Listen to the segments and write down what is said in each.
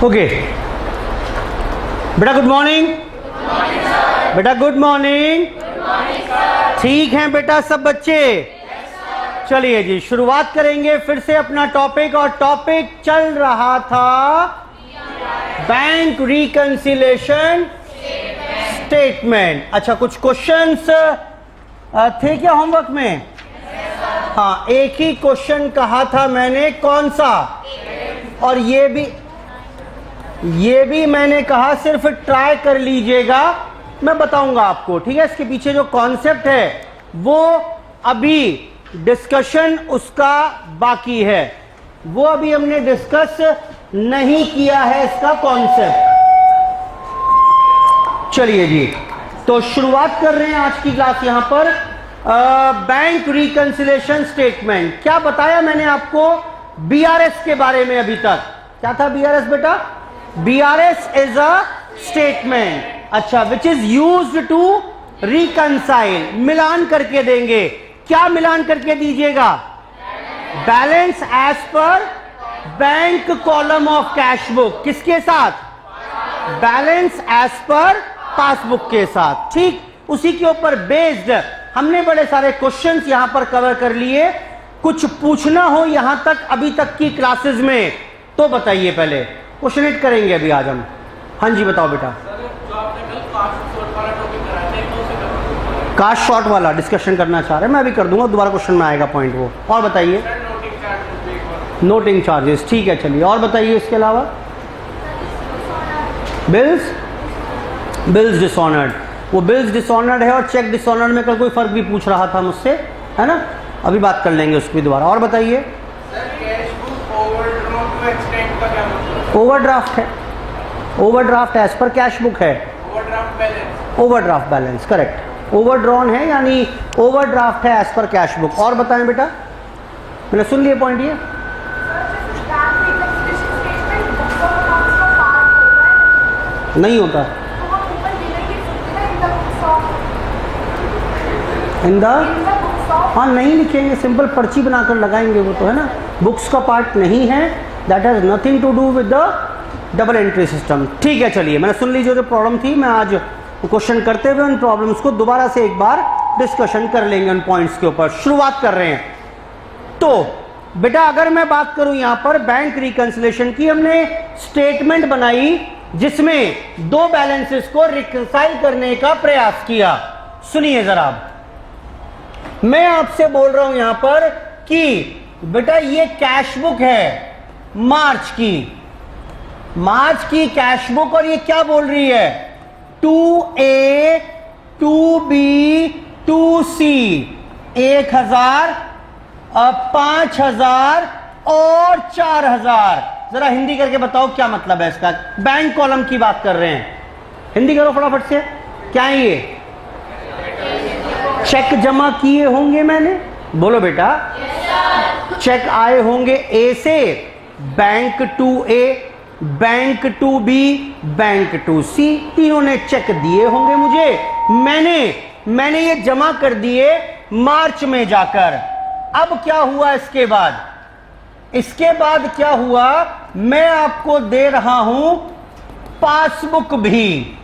Okay बेटा good morning. बेटा good morning. ठीक हैं बेटा सब बच्चे? चलिए जी शुरुआत करेंगे फिर से अपना टॉपिक, और टॉपिक चल रहा था बैंक रिकंसिलेशन स्टेटमेंट। अच्छा कुछ क्वेश्चंस थे क्या होमवर्क में? हाँ, एक ही क्वेश्चन कहा था मैंने, कौन सा? और ये भी मैंने कहा सिर्फ ट्राई कर लीजिएगा, मैं बताऊंगा आपको, ठीक है? इसके पीछे जो कॉन्सेप्ट है वो अभी डिस्कशन उसका बाकी है, वो अभी हमने डिस्कस नहीं किया है इसका कॉन्सेप्ट। चलिए जी, तो शुरुआत कर रहे हैं आज की क्लास यहां पर। बैंक रिकंसिलेशन स्टेटमेंट, क्या बताया मैंने आपको बीआरएस के बारे में अभी तक? क्या था बीआरएस बेटा? बीआरएस इज अ स्टेटमेंट, अच्छा, which is used to reconcile, मिलान करके देंगे। क्या मिलान करके दीजिएगा? Balance as per bank column of cash book, किसके साथ? बैलेंस एज पर पासबुक के साथ, ठीक? उसी के ऊपर बेस्ड हमने बड़े सारे क्वेश्चंस यहां पर कवर कर लिए। कुछ पूछना हो यहां तक अभी तक की क्लासेस में तो बताइए, पहले क्वेश्चन करेंगे अभी आज हम। हाँ जी बताओ बेटा। कास्ट शॉर्ट वाला डिस्कशन करना चाह रहे हैं, मैं अभी कर दूंगा, दोबारा क्वेश्चन में आएगा पॉइंट वो। और बताइए नोटिंग चार्जेस, ठीक है। चलिए और बताइए इसके अलावा। बिल्स डिसऑनर्ड, वो बिल्स डिसऑनर्ड है और चेक डिसऑनर्ड में कल कोई फर्क भी पूछ रहा था मुझसे, है ना? अभी बात कर लेंगे उसकी दोबारा। और बताइए। ओवरड्राफ्ट है, overdraft as per cash book है, ओवरड्राफ्ट बैलेंस, करेक्ट। ओवरड्रॉन है यानी ओवरड्राफ्ट है एज पर कैश बुक। और बताएं बेटा, मैंने सुन लिया पॉइंट ये। नहीं होता हाँ, नहीं लिखेंगे, सिंपल पर्ची बनाकर लगाएंगे वो तो, है ना? बुक्स का पार्ट नहीं है, that has nothing to do with the double entry system, ठीक है। चलिए मैंने सुन लीजिए जो प्रॉब्लम थी, मैं आज क्वेश्चन करते हुए उन प्रॉब्लम्स को दोबारा से एक बार डिस्कशन कर लेंगे उन पॉइंट्स के ऊपर। शुरुआत कर रहे हैं। तो बेटा अगर मैं बात करूं यहां पर बैंक रिकंसिलेशन की, हमने स्टेटमेंट बनाई जिसमें दो बैलेंसेस को रिकंसाइल करने का प्रयास किया। सुनिए जरा, मैं आपसे बोल रहा हूं यहां पर कि बेटा ये कैश बुक है मार्च की कैश बुक, और ये क्या बोल रही है? 2A 2B 2C 1000 5000 और 4000। जरा हिंदी करके बताओ क्या मतलब है इसका। बैंक कॉलम की बात कर रहे हैं, हिंदी करो फटाफट से। क्या है ये? चेक जमा किए होंगे मैंने, बोलो बेटा। चेक आए होंगे ए से, bank to A, bank to B, bank to C, तीनों ने चेक दिए होंगे मुझे, मैंने ये जमा कर दिए मार्च में जाकर। अब क्या हुआ इसके बाद? इसके बाद क्या हुआ? मैं आपको दे रहा हूं पासबुक भी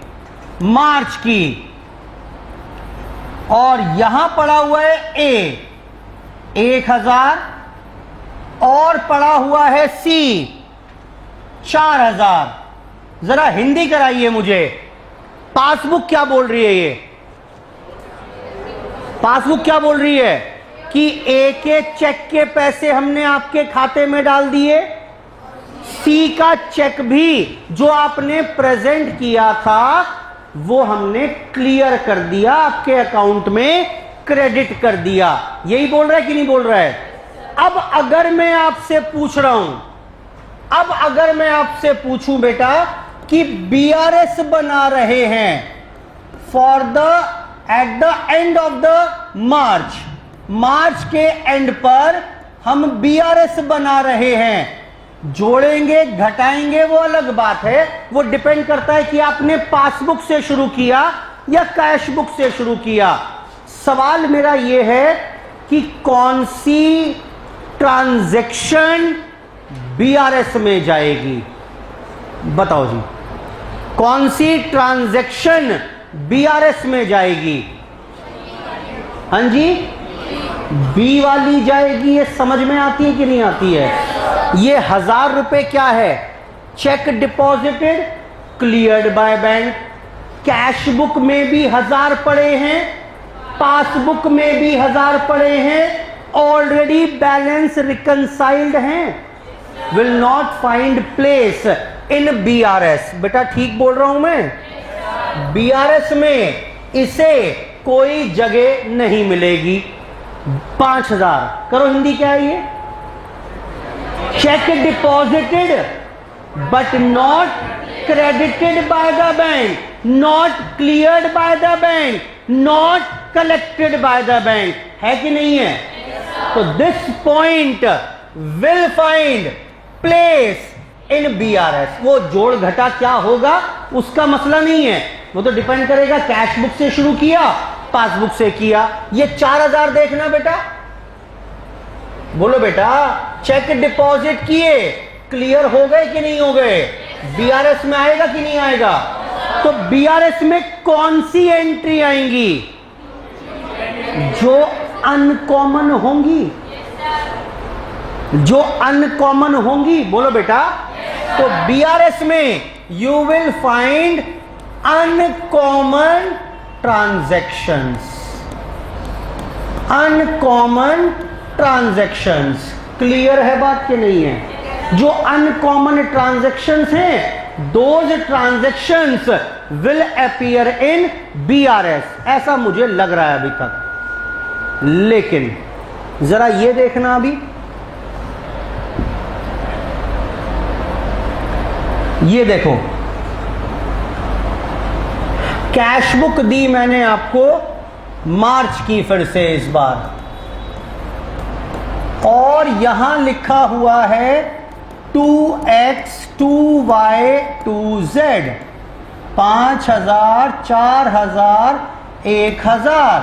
मार्च की, और यहां पड़ा हुआ है ए 1000 और पड़ा हुआ है सी 4000। जरा हिंदी कराइए मुझे, पासबुक क्या बोल रही है? ये पासबुक क्या बोल रही है कि ए के चेक के पैसे हमने आपके खाते में डाल दिए, सी का चेक भी जो आपने प्रेजेंट किया था वो हमने क्लियर कर दिया, आपके अकाउंट में क्रेडिट कर दिया। यही बोल रहा है कि नहीं बोल रहा है? अब अगर मैं आपसे पूछ रहा हूं, अब अगर मैं आपसे पूछूं बेटा कि बीआरएस बना रहे हैं for the at the end of the March के एंड पर हम बीआरएस बना रहे हैं, जोड़ेंगे घटाएंगे वो अलग बात है, वो डिपेंड करता है कि आपने पासबुक से शुरू किया या कैश बुक से शुरू किया। सवाल मेरा यह है कि कौन सी ट्रांजैक्शन बीआरएस में जाएगी? बताओ जी, कौन सी ट्रांजैक्शन बीआरएस में जाएगी? हाँ जी, बी वाली जाएगी। ये समझ में आती है कि नहीं आती है? ये 1000 रुपए क्या है? Check deposited, cleared by bank. Cash book में भी 1000 पड़े हैं, पासबुक में भी 1000 पड़े हैं, ऑलरेडी बैलेंस रिकंसाइल्ड हैं, will not find place in BRS. बेटा ठीक बोल रहा हूं मैं? बीआरएस में इसे कोई जगह नहीं मिलेगी। 5000 करो, हिंदी क्या है ये? Cheque deposited but not credited bye the bank, not cleared bye the bank, not collected by the bank, है कि नहीं है? तो this point will find place in BRS. वो जोड़ घटा क्या होगा उसका मसला नहीं है, वो तो डिपेंड करेगा कैश बुक से शुरू किया, पासबुक से किया। ये 4000 देखना बेटा, बोलो बेटा, चेक डिपॉजिट किए, क्लियर हो गए कि नहीं हो गए? बीआरएस में आएगा कि नहीं आएगा? तो बीआरएस में कौन सी एंट्री आएंगी? जो अनकॉमन होंगी, जो अनकॉमन होंगी, बोलो बेटा। तो बीआरएस में you will find uncommon transactions, uncommon transactions. Clear है बात कि नहीं है? जो अनकॉमन ट्रांजैक्शंस हैं, those transactions will appear in BRS, ऐसा मुझे लग रहा है अभी तक। लेकिन जरा ये देखना, अभी ये देखो, कैश बुक दी मैंने आपको मार्च की फिर से इस बार, और यहां लिखा हुआ है 2x 2y 2z, 5000 4000 1000।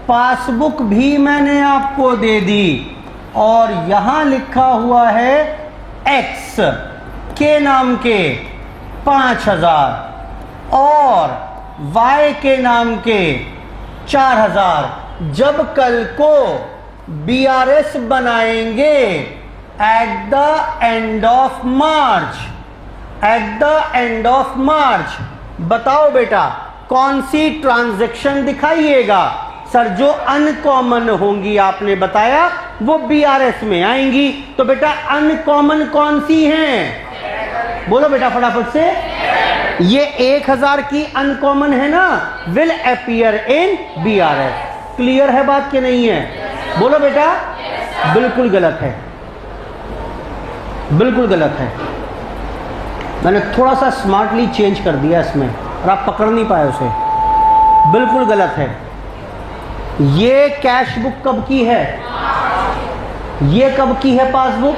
पासबुक भी मैंने आपको दे दी, और यहां लिखा हुआ है x के नाम के 5000 और y के नाम के 4000। जब कल को बीआरएस बनाएंगे eight the end of March, eight the end of March, बताओ बेटा कौन सी ट्रांजैक्शन दिखाइएगा? सर जो अनकॉमन होंगी आपने बताया वो बीआरएस में आएंगी। तो बेटा अनकॉमन कौन सी हैं? बोलो बेटा फटाफट से। ये 1000 की अनकॉमन है ना, will appear in BRS. Clear है बात कि नहीं है? बोलो बेटा। बिल्कुल गलत है, बिल्कुल गलत है। मैंने थोड़ा सा स्मार्टली चेंज कर दिया इसमें और आप पकड़ नहीं पाए उसे। बिल्कुल गलत है। ये कैश बुक कब की है? ये कब की है पासबुक?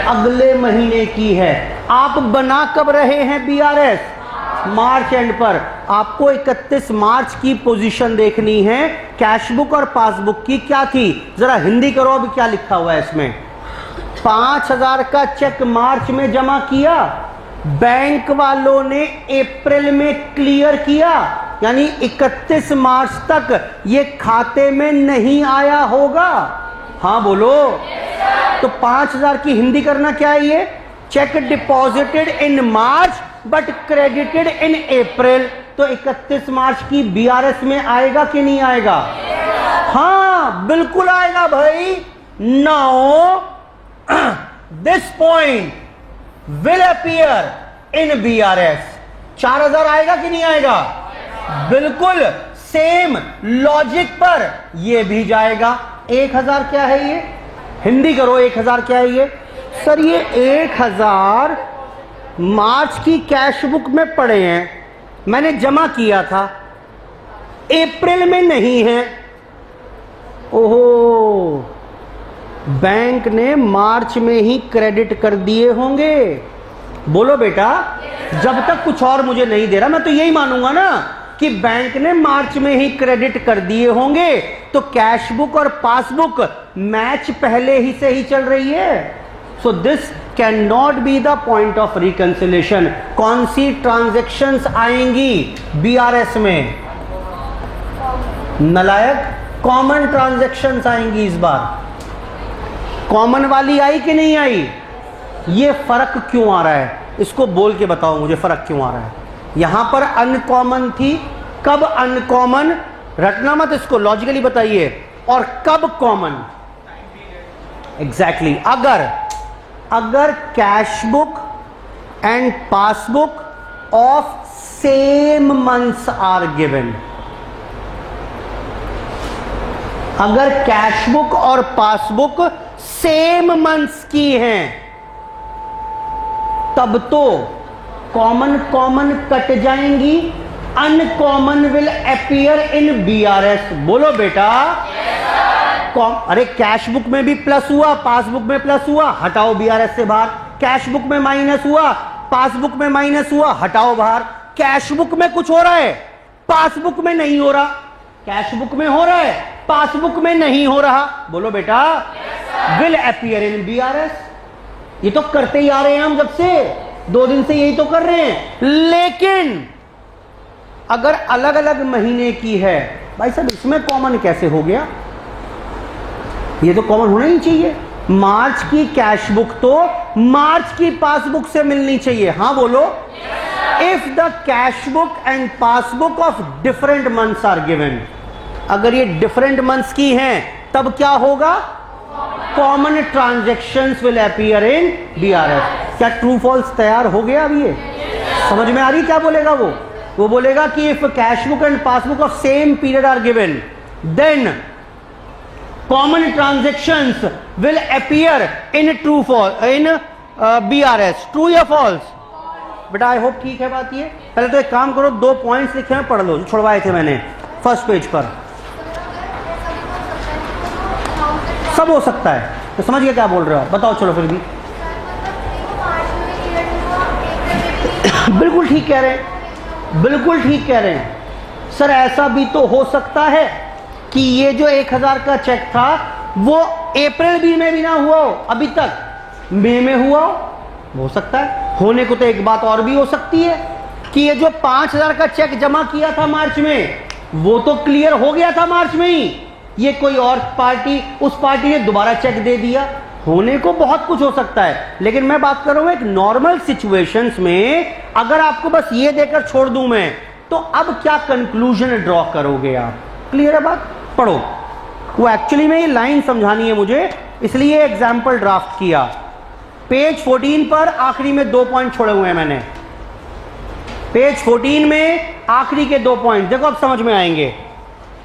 अगले महीने की है। आप बना कब रहे हैं बीआरएस? मार्च एंड पर। आपको 31 मार्च की पोजीशन देखनी है। कैश बुक और पासबुक की क्या थी? जरा हिंदी करो अभी क्या लिखा हुआ है इसमें। 5000 का चेक मार्च में जमा किया, बैंक वालों ने अप्रैल में क्लियर किया, यानी 31 मार्च तक ये खाते में नहीं आया होगा। हाँ बोलो। तो 5000 की हिंदी करना क्या है? ये cheque deposited in March but credited in April. तो 31 मार्च की बीआरएस में आएगा कि नहीं आएगा? हाँ बिल्कुल आएगा भाई। Now this point will appear in BRS. 4000 आएगा कि नहीं आएगा? बिल्कुल सेम लॉजिक पर ये भी जाएगा। 1000 क्या है ये? हिंदी करो। 1000 क्या है ये? सर ये 1000 मार्च की कैश बुक में पड़े हैं, मैंने जमा किया था, अप्रैल में नहीं है। ओहो, बैंक ने मार्च में ही क्रेडिट कर दिए होंगे। बोलो बेटा। जब तक कुछ और मुझे नहीं दे रहा मैं तो यही मानूंगा ना कि बैंक ने मार्च में ही क्रेडिट कर दिए होंगे। तो कैश बुक और पासबुक मैच पहले ही से ही चल रही है। So this can not be the point of reconciliation. कौन सी ट्रांजैक्शंस आएंगी बीआरएस में? नलायक, कॉमन ट्रांजैक्शंस आएंगी। इस बार कॉमन वाली आई कि नहीं आई? ये फर्क क्यों आ रहा है, इसको बोल के बताओ मुझे, फर्क क्यों आ रहा है? यहां पर अनकॉमन थी, कब अनकॉमन? रटना मत इसको, लॉजिकली बताइए। और कब कॉमन? एग्जैक्टली अगर cash book and passbook of same months are given, अगर कैश बुक और पासबुक सेम मंथ्स की हैं, तब तो कॉमन कॉमन कट जाएंगी, uncommon will appear in BRS. बोलो बेटा। अरे कैश बुक में भी प्लस हुआ, पासबुक में प्लस हुआ, हटाओ बीआरएस से बाहर। कैश बुक में माइनस हुआ, पासबुक में माइनस हुआ, हटाओ बाहर। कैश बुक में कुछ हो रहा है, पासबुक में नहीं हो रहा। कैश बुक में हो रहा है, पासबुक में नहीं हो रहा। बोलो बेटा। Will appear in BRS. ये तो करते ही आ रहे हैं हम, जब से 2 दिन से यही तो कर रहे हैं। लेकिन अगर अलग अलग महीने की है, भाई साहब इसमें कॉमन कैसे हो गया? ये तो कॉमन होना ही चाहिए। मार्च की कैश बुक तो मार्च की पासबुक से मिलनी चाहिए। हां बोलो। If the cash book and passbook of different months are given, अगर ये डिफरेंट मंथ्स की हैं, तब क्या होगा? Common transactions will appear in BRS. क्या ट्रू फॉल्स तैयार हो गया? अब ये समझ में आ रही क्या बोलेगा वो बोलेगा कि if cash book and passbook of same period are given, then common transactions will appear in true false in BRS. True या फॉल्स? बेटा आई होप ठीक है बात। ये पहले तो एक काम करो, 2 पॉइंट्स लिखे हैं, पढ़ लो, छुड़वाए थे मैंने फर्स्ट पेज पर। सब हो सकता है, तो समझ गए क्या बोल रहे हो? बताओ चलो फिर भी। बिल्कुल ठीक कह रहे हैं, बिल्कुल ठीक कह रहे हैं सर। ऐसा भी तो हो सकता है कि ये जो 1000 का चेक था वो अप्रैल में भी ना हुआ हो, अभी तक मई में हुआ हो सकता है। होने को तो एक बात और भी हो सकती है कि ये जो 5000 का चेक जमा किया था मार्च में, वो तो क्लियर हो गया था मार्च में ही, ये कोई और पार्टी, उस पार्टी ने दोबारा चेक दे दिया। होने को बहुत कुछ हो सकता है, लेकिन मैं बात कर रहा हूं एक नॉर्मल सिचुएशंस में। अगर आपको बस ये देकर छोड़ दूं मैं, तो अब क्या कंक्लूजन ड्रॉ करोगे आप? क्लियर है बात? पढ़ो। वो एक्चुअली में ये लाइन समझानी है मुझे, इसलिए एग्जाम्पल ड्राफ्ट किया। पेज 14 पर आखिरी में 2 पॉइंट छोड़े हुए हैं मैंने। पेज 14 में आखिरी के 2 पॉइंट देखो, अब समझ में आएंगे।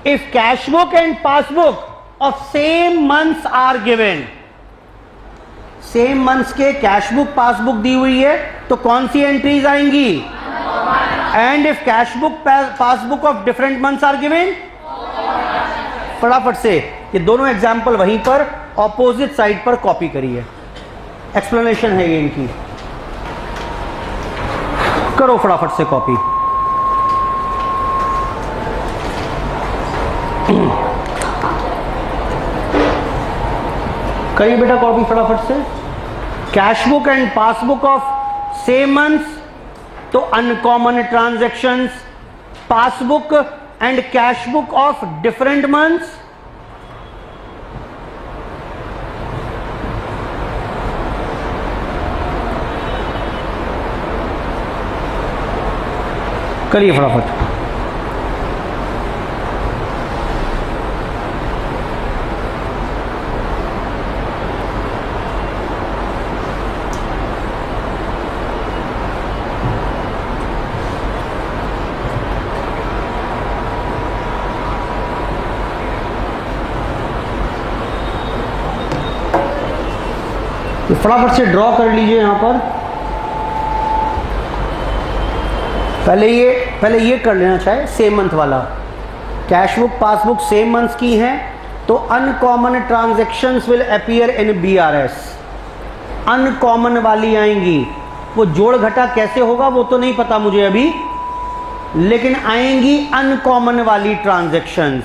If cash book and passbook of same months are given, same months के कैश बुक पासबुक दी हुई है, तो कौन सी एंट्रीज आएंगी? And if cash book passbook of different months are given, फटाफट से ये दोनों एग्जाम्पल वहीं पर ऑपोजिट साइड पर कॉपी करिए। एक्सप्लेनेशन है ये इनकी, करो फटाफट से कॉपी। करिए बेटा कॉपी फटाफट से। Cash book and passbook of same months तो uncommon transactions, passbook and cash book of different months करिए फटाफट। फटाफट से ड्रॉ कर लीजिए यहां पर। पहले ये कर लेना चाहिए सेम मंथ वाला। Cash book passbook same months की हैं, तो uncommon transactions will appear in BRS. Uncommon वाली आएंगी, वो जोड़ घटा कैसे होगा वो तो नहीं पता मुझे अभी, लेकिन आएंगी अनकॉमन वाली ट्रांजैक्शंस।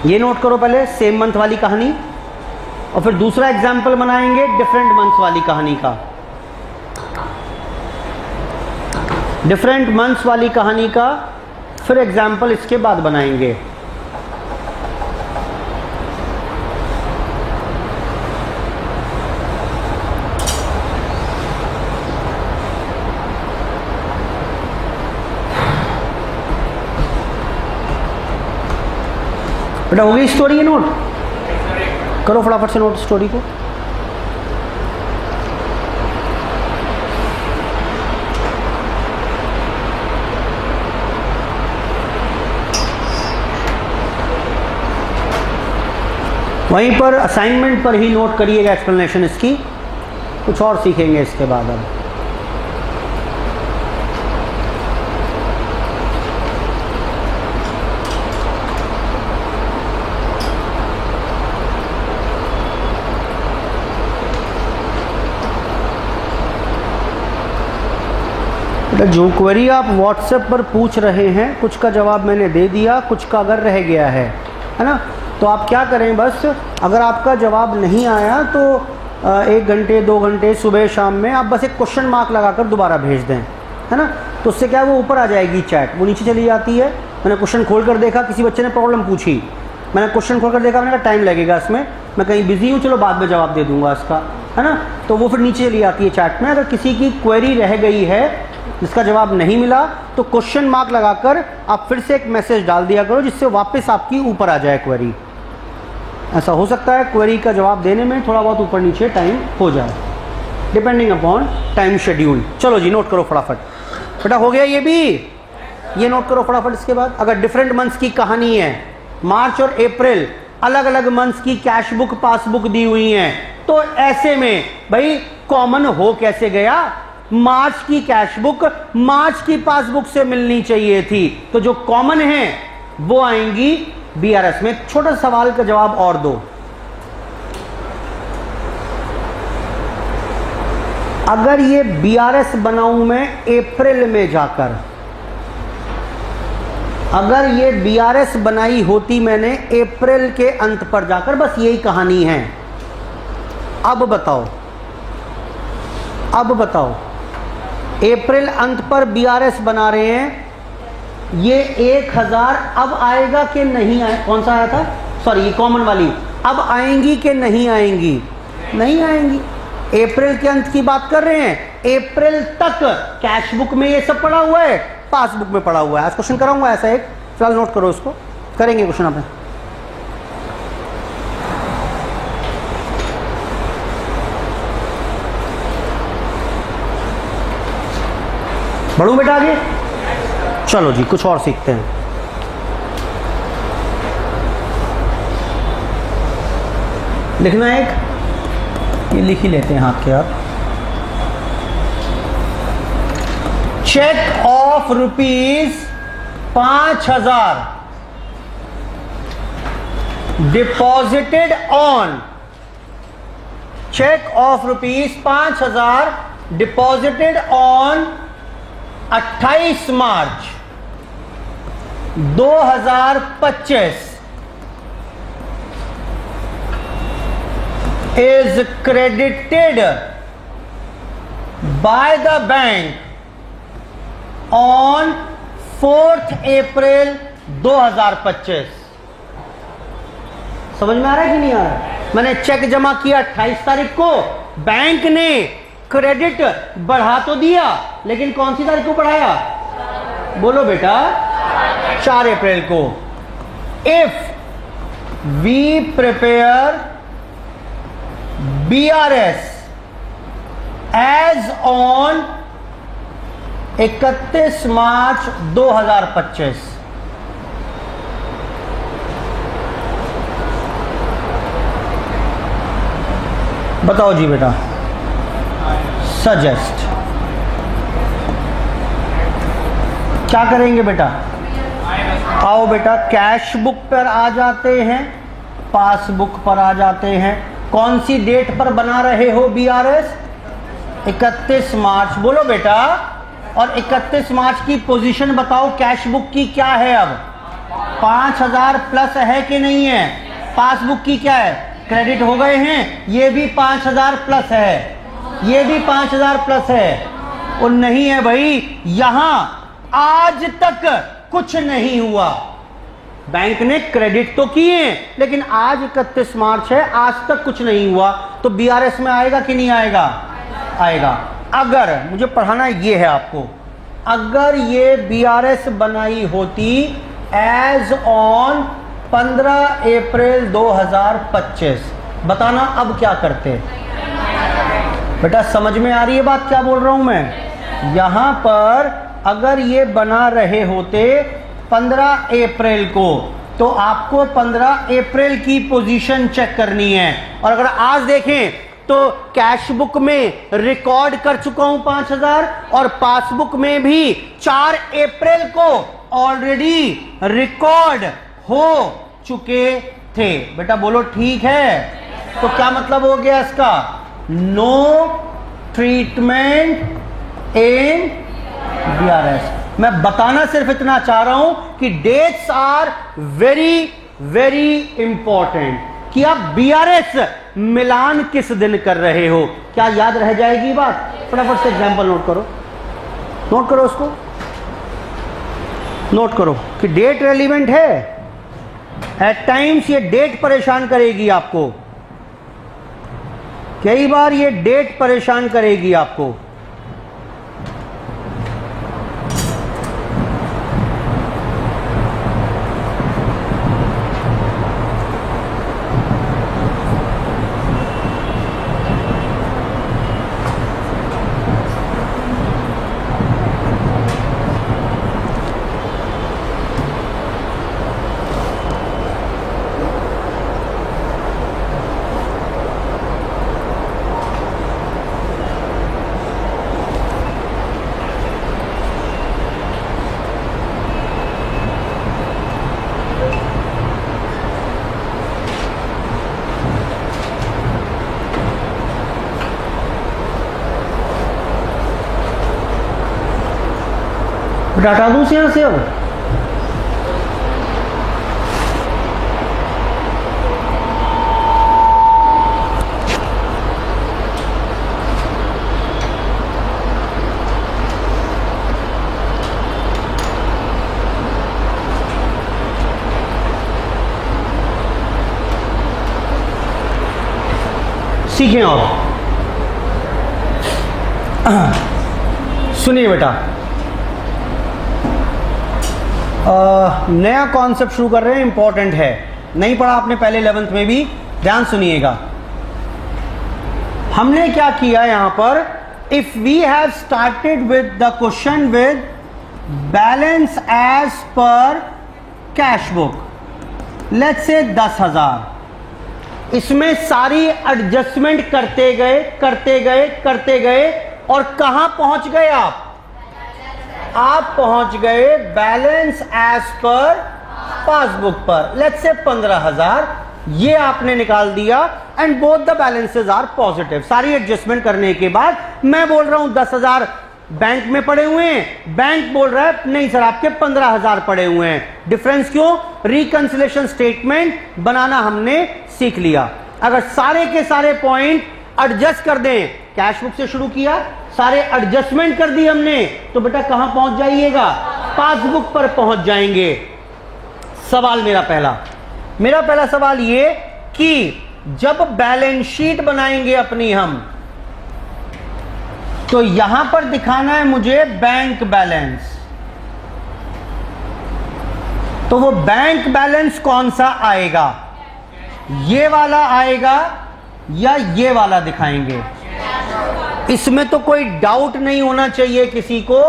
ये नोट करो पहले, सेम मंथ वाली कहानी। और फिर दूसरा एग्जाम्पल बनाएंगे डिफरेंट मंथ्स वाली कहानी का। डिफरेंट मंथ्स वाली कहानी का फिर एग्जाम्पल इसके बाद बनाएंगे। बेटा हो गई स्टोरी की नोट? करो फटाफट से नोट स्टोरी को। वहीं पर असाइनमेंट पर ही नोट करिएगा एक्सप्लेनेशन इसकी, कुछ और सीखेंगे इसके बाद अब। जो क्वेरी आप व्हाट्सएप पर पूछ रहे हैं, कुछ का जवाब मैंने दे दिया, कुछ का अगर रह गया है ना, तो आप क्या करें, बस अगर आपका जवाब नहीं आया तो 1 घंटे 2 घंटे सुबह शाम में आप बस एक क्वेश्चन मार्क लगाकर दोबारा भेज दें, है ना। तो उससे क्या वो ऊपर आ जाएगी चैट, वो नीचे चली जाती है। मैंने क्वेश्चन खोल कर देखा, किसी बच्चे ने प्रॉब्लम पूछी, मैंने क्वेश्चन खोल कर देखा, मैंने कहा टाइम लगेगा इसमें, मैं कहीं बिजी हूँ, चलो बाद में जवाब दे दूँगा इसका, है ना। तो वो फिर नीचे चली आती है चैट में। अगर किसी की क्वेरी रह गई है जिसका जवाब नहीं मिला तो क्वेश्चन मार्क लगाकर आप फिर से एक मैसेज डाल दिया करो, जिससे वापस आपकी ऊपर आ जाए क्वेरी। ऐसा हो सकता है क्वेरी का जवाब देने में थोड़ा बहुत ऊपर नीचे टाइम हो जाए, डिपेंडिंग अपॉन टाइम शेड्यूल। चलो जी नोट करो फटाफट। बेटा हो गया ये भी, ये नोट करो फटाफट। इसके बाद अगर डिफरेंट मंथ्स की कहानी है, मार्च और अप्रैल अलग अलग मंथ्स की कैश बुक पासबुक दी हुई हैं, तो ऐसे में भाई कॉमन हो कैसे गया? मार्च की कैश बुक मार्च की पासबुक से मिलनी चाहिए थी, तो जो कॉमन है वो आएंगी बीआरएस में। छोटा सवाल का जवाब और दो। अगर ये बीआरएस बनाऊं मैं अप्रैल में जाकर, अगर ये बीआरएस बनाई होती मैंने अप्रैल के अंत पर जाकर, बस यही कहानी है। अब बताओ, अब बताओ, अप्रैल अंत पर बीआरएस बना रहे हैं, ये 1000 अब आएगा कि नहीं आए? कौन सा आया था? सॉरी ये कॉमन वाली, अब आएंगी कि नहीं आएंगी? नहीं आएंगी। अप्रैल के अंत की बात कर रहे हैं, अप्रैल तक कैश बुक में ये सब पड़ा हुआ है, पासबुक में पड़ा हुआ है। आज क्वेश्चन कराऊंगा ऐसा एक, फिलहाल नोट करो इसको, करेंगे क्वेश्चन अपने। बढ़ूं बेटा आगे? चलो जी कुछ और सीखते हैं। लिखना एक, ये लिख ही लेते हैं हाथ के आप। Cheque of ₹5000 deposited on, cheque of ₹5000 deposited on 28 March 2025 is credited by the bank on 4th April 2025। समझ में आ रहा है कि नहीं आ रहा है? मैंने चेक जमा किया 28 तारीख को, बैंक ने क्रेडिट बढ़ा तो दिया, लेकिन कौन सी तारीख को बढ़ाया? बोलो बेटा, 4 अप्रैल को। If we prepare BRS as on 31 March 2025, बताओ जी बेटा, सजेस्ट क्या करेंगे बेटा? आओ बेटा, कैश बुक पर आ जाते हैं, पासबुक पर आ जाते हैं। कौन सी डेट पर बना रहे हो बीआरएस? 31 मार्च। बोलो बेटा, और 31 मार्च की पोजीशन बताओ कैश बुक की क्या है? अब 5000 प्लस है कि नहीं है? पासबुक की क्या है? क्रेडिट हो गए हैं, ये भी 5000 प्लस है, ये भी 5000 प्लस है। और नहीं है भाई, यहां आज तक कुछ नहीं हुआ। बैंक ने क्रेडिट तो किए लेकिन आज 31 मार्च है, आज तक कुछ नहीं हुआ, तो बीआरएस में आएगा कि नहीं आएगा? आएगा। अगर मुझे पढ़ाना ये है आपको, अगर ये बीआरएस बनाई होती एज ऑन 15 अप्रैल 2025, बताना अब क्या करते? बेटा समझ में आ रही है बात क्या बोल रहा हूं मैं? यहां पर अगर ये बना रहे होते 15 अप्रैल को, तो आपको 15 अप्रैल की पोजीशन चेक करनी है। और अगर आज देखें तो कैश बुक में रिकॉर्ड कर चुका हूं 5000, और पासबुक में भी 4 अप्रैल को ऑलरेडी रिकॉर्ड हो चुके थे। बेटा बोलो ठीक है? तो क्या मतलब हो गया इसका? No treatment in BRS. मैं बताना सिर्फ इतना चाह रहा हूं कि dates are very very important, कि आप बीआरएस मिलान किस दिन कर रहे हो। क्या याद रह जाएगी बात? फटाफट से एग्जांपल नोट करो, नोट करो उसको, नोट करो कि डेट रेलिवेंट है। एट टाइम्स ये डेट परेशान करेगी आपको, कई बार ये डेट परेशान करेगी आपको। हटा दूं से यहां से अब? सीखें और सुनिए बेटा, नया कॉन्सेप्ट शुरू कर रहे हैं, इंपॉर्टेंट है, नहीं पढ़ा आपने पहले 11th में भी, ध्यान सुनिएगा। हमने क्या किया यहां पर, if we have started with the question with balance as per cash book, let's say 10,000, इसमें सारी एडजस्टमेंट करते गए करते गए करते गए, और कहां पहुंच गए आप पहुंच गए बैलेंस एज पर पासबुक पर, लेट्स से 15,000, ये आपने निकाल दिया, and both the balances are positive. सारी एडजस्टमेंट करने के बाद मैं बोल रहा हूं 10,000 बैंक में पड़े हुए हैं, बैंक बोल रहा है नहीं सर आपके 15,000 पड़े हुए हैं। डिफरेंस क्यों? रिकंसिलेशन स्टेटमेंट बनाना हमने सीख लिया। अगर सारे के सारे पॉइंट एडजस्ट कर दें, कैश बुक से शुरू किया, सारे एडजस्टमेंट कर दी हमने, तो बेटा कहां पहुंच जाइएगा? पासबुक पर पहुंच जाएंगे। सवाल मेरा पहला सवाल ये कि जब बैलेंस शीट बनाएंगे अपनी हम, तो यहां पर दिखाना है मुझे बैंक बैलेंस, तो वो बैंक बैलेंस कौन सा आएगा? ये वाला आएगा या ये वाला दिखाएंगे? इसमें तो कोई डाउट नहीं होना चाहिए किसी को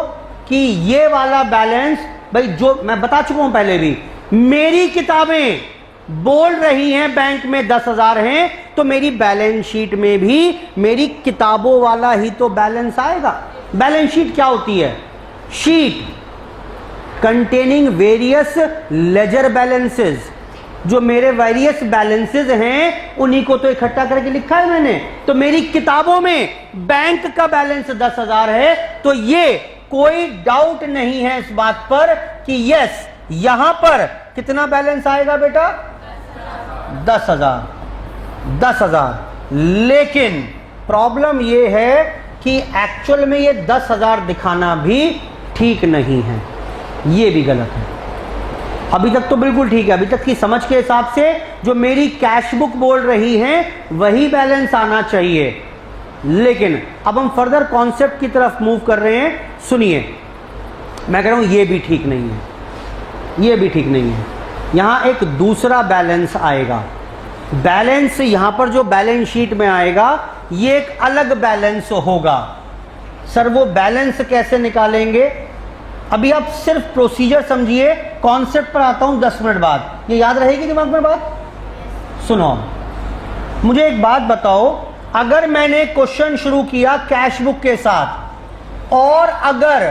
कि ये वाला बैलेंस, भाई जो मैं बता चुका हूं पहले भी, मेरी किताबें बोल रही हैं बैंक में 10,000 हैं, तो मेरी बैलेंस शीट में भी मेरी किताबों वाला ही तो बैलेंस आएगा। बैलेंस शीट क्या होती है? Sheet containing various ledger balances, जो मेरे वेरियस बैलेंसेस हैं उन्हीं को तो इकट्ठा करके लिखा है मैंने। तो मेरी किताबों में बैंक का बैलेंस 10,000 है, तो ये कोई डाउट नहीं है इस बात पर कि यस यहां पर कितना बैलेंस आएगा बेटा? 10,000। 10,000। लेकिन प्रॉब्लम ये है कि एक्चुअल में ये 10,000 दिखाना भी ठीक नहीं है, ये भी गलत है। अभी तक तो बिल्कुल ठीक है, अभी तक की समझ के हिसाब से जो मेरी कैश बुक बोल रही है वही बैलेंस आना चाहिए। लेकिन अब हम फर्दर कॉन्सेप्ट की तरफ मूव कर रहे हैं। सुनिए, मैं कह रहा हूं ये भी ठीक नहीं है, ये भी ठीक नहीं है। यहां एक दूसरा बैलेंस आएगा। बैलेंस यहां पर जो बैलेंस शीट में आएगा ये एक अलग बैलेंस होगा। सर वो बैलेंस कैसे निकालेंगे? अभी आप सिर्फ प्रोसीजर समझिए, कॉन्सेप्ट पर आता हूं 10 मिनट बाद। ये याद रहेगी दिमाग में बात? सुनो, मुझे एक बात बताओ, अगर मैंने क्वेश्चन शुरू किया कैश बुक के साथ और अगर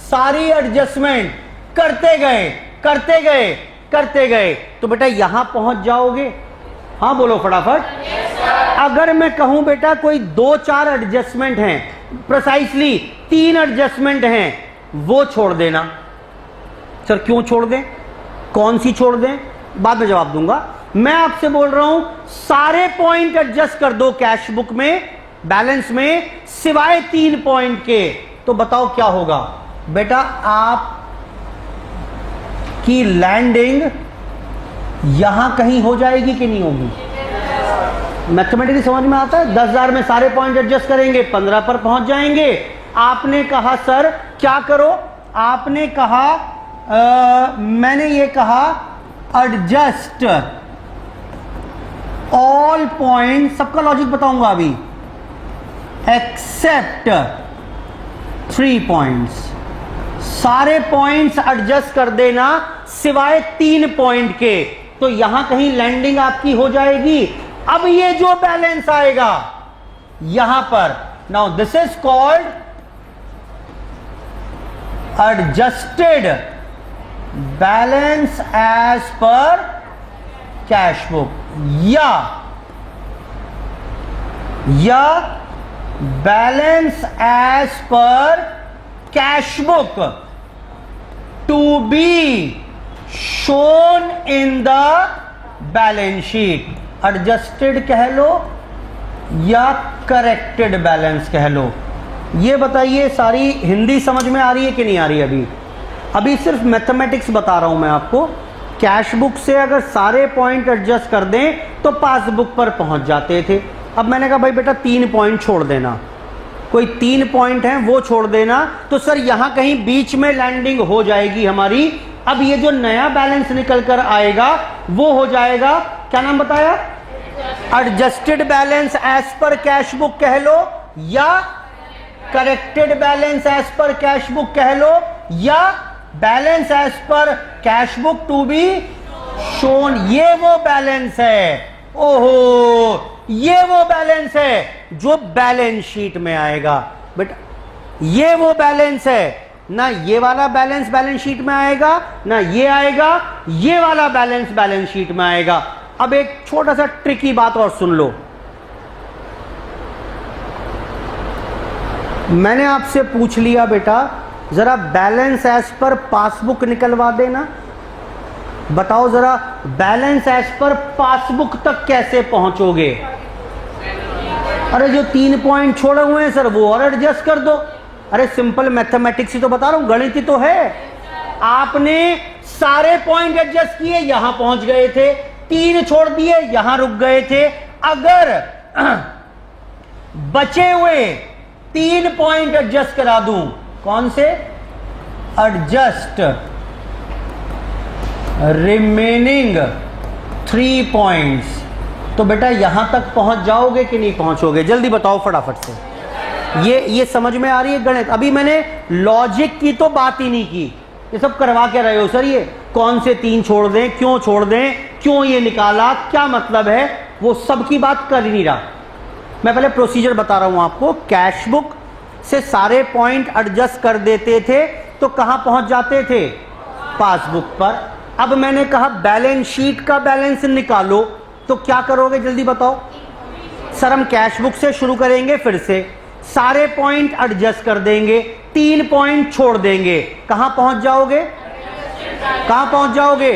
सारी एडजस्टमेंट करते गए करते गए करते गए तो बेटा यहां पहुंच जाओगे? हाँ बोलो फटाफट। अगर मैं कहूं बेटा कोई 2-4 एडजस्टमेंट हैं, प्रिसाइसली 3 एडजस्टमेंट हैं, वो छोड़ देना। सर क्यों छोड़ दें, कौन सी छोड़ दें? बाद में जवाब दूंगा। मैं आपसे बोल रहा हूं सारे पॉइंट एडजस्ट कर दो कैश बुक में, बैलेंस में, सिवाय 3 पॉइंट के। तो बताओ क्या होगा? बेटा आप की लैंडिंग यहां कहीं हो जाएगी कि नहीं होगी? मैथमेटिकली समझ में आता है? 10,000 में सारे पॉइंट एडजस्ट करेंगे, 15 पर पहुंच जाएंगे। आपने कहा सर क्या करो? आपने कहा मैंने ये कहा एडजस्ट ऑल पॉइंट, सबका लॉजिक बताऊंगा अभी, एक्सेप्ट 3 पॉइंट्स। सारे पॉइंट्स एडजस्ट कर देना सिवाय 3 पॉइंट के, तो यहां कहीं लैंडिंग आपकी हो जाएगी। अब ये जो बैलेंस आएगा यहां पर, now this is called adjusted balance as per cash book, या balance as per cash book to be shown in the balance sheet. Adjusted कह लो या करेक्टेड बैलेंस कह लो। ये बताइए सारी हिंदी समझ में आ रही है कि नहीं आ रही? अभी सिर्फ मैथमेटिक्स बता रहा हूं मैं आपको। कैश बुक से अगर सारे पॉइंट एडजस्ट कर दें तो पासबुक पर पहुंच जाते थे। अब मैंने कहा भाई बेटा 3 पॉइंट छोड़ देना, कोई 3 पॉइंट हैं वो छोड़ देना, तो सर यहां कहीं बीच में लैंडिंग हो जाएगी हमारी। अब ये जो नया बैलेंस निकल कर आएगा वो हो जाएगा, क्या नाम बताया? Adjusted balance as per cash book कह लो, या corrected balance as per cash book कह लो, या balance as per cash book to be shown. ये वो बैलेंस है, ओहो ये वो बैलेंस है जो बैलेंस शीट में आएगा। बेटा ये वो बैलेंस है ना, ये वाला बैलेंस बैलेंस शीट में आएगा ना, ये आएगा, ये वाला बैलेंस बैलेंस शीट में आएगा। अब एक छोटा सा ट्रिकी बात और सुन लो। मैंने आपसे पूछ लिया बेटा जरा बैलेंस एज पर पासबुक निकलवा देना। बताओ जरा बैलेंस एज पर पासबुक तक कैसे पहुंचोगे? अरे जो 3 पॉइंट छोड़े हुए हैं सर वो और एडजस्ट कर दो। अरे सिंपल मैथमेटिक्स ही तो बता रहा हूं, गणित ही तो है। आपने सारे पॉइंट एडजस्ट किए, यहां पहुंच गए थे, 3 छोड़ दिए, यहां रुक गए थे। अगर बचे हुए 3 पॉइंट एडजस्ट करा दूं, कौन से? एडजस्ट रिमेनिंग 3 पॉइंट्स, तो बेटा यहां तक पहुंच जाओगे कि नहीं पहुंचोगे? जल्दी बताओ फटाफट से। ये समझ में आ रही है गणित? अभी मैंने लॉजिक की तो बात ही नहीं की। ये सब करवा के रहे हो सर, ये कौन से 3 छोड़ दें, क्यों छोड़ दें, क्यों ये निकाला, क्या मतलब है, वो सब की बात कर ही नहीं रहा। मैं पहले प्रोसीजर बता रहा हूं आपको। कैश बुक से सारे पॉइंट एडजस्ट कर देते थे तो कहां पहुंच जाते थे? पासबुक पर। अब मैंने कहा बैलेंस शीट का बैलेंस निकालो, तो क्या करोगे जल्दी बताओ? सर हम कैश बुक से शुरू करेंगे, फिर से सारे पॉइंट एडजस्ट कर देंगे, 3 पॉइंट छोड़ देंगे, कहां पहुंच जाओगे? कहां पहुंच जाओगे?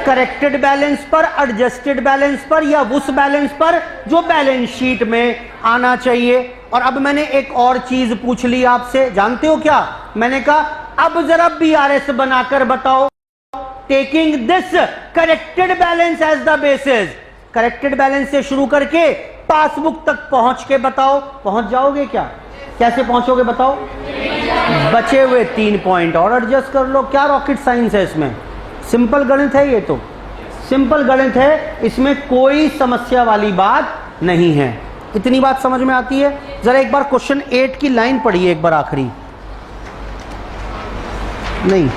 करेक्टेड बैलेंस पर, एडजस्टेड बैलेंस पर, या उस बैलेंस पर जो बैलेंस शीट में आना चाहिए। और अब मैंने एक और चीज पूछ ली आपसे, जानते हो क्या? मैंने कहा अब जरा बीआरएस बनाकर बताओ, taking this corrected balance as the basis. Corrected balance से शुरू करके पासबुक तक पहुंच के बताओ। पहुंच जाओगे क्या? कैसे पहुंचोगे बताओ? बचे हुए 3 पॉइंट और एडजस्ट कर लो। क्या रॉकेट साइंस है इसमें? सिंपल गणित है, ये तो सिंपल गणित है, इसमें कोई समस्या वाली बात नहीं है। इतनी बात समझ में आती है? जरा एक बार क्वेश्चन 8 की लाइन पढ़िए एक बार, आखिरी नहीं,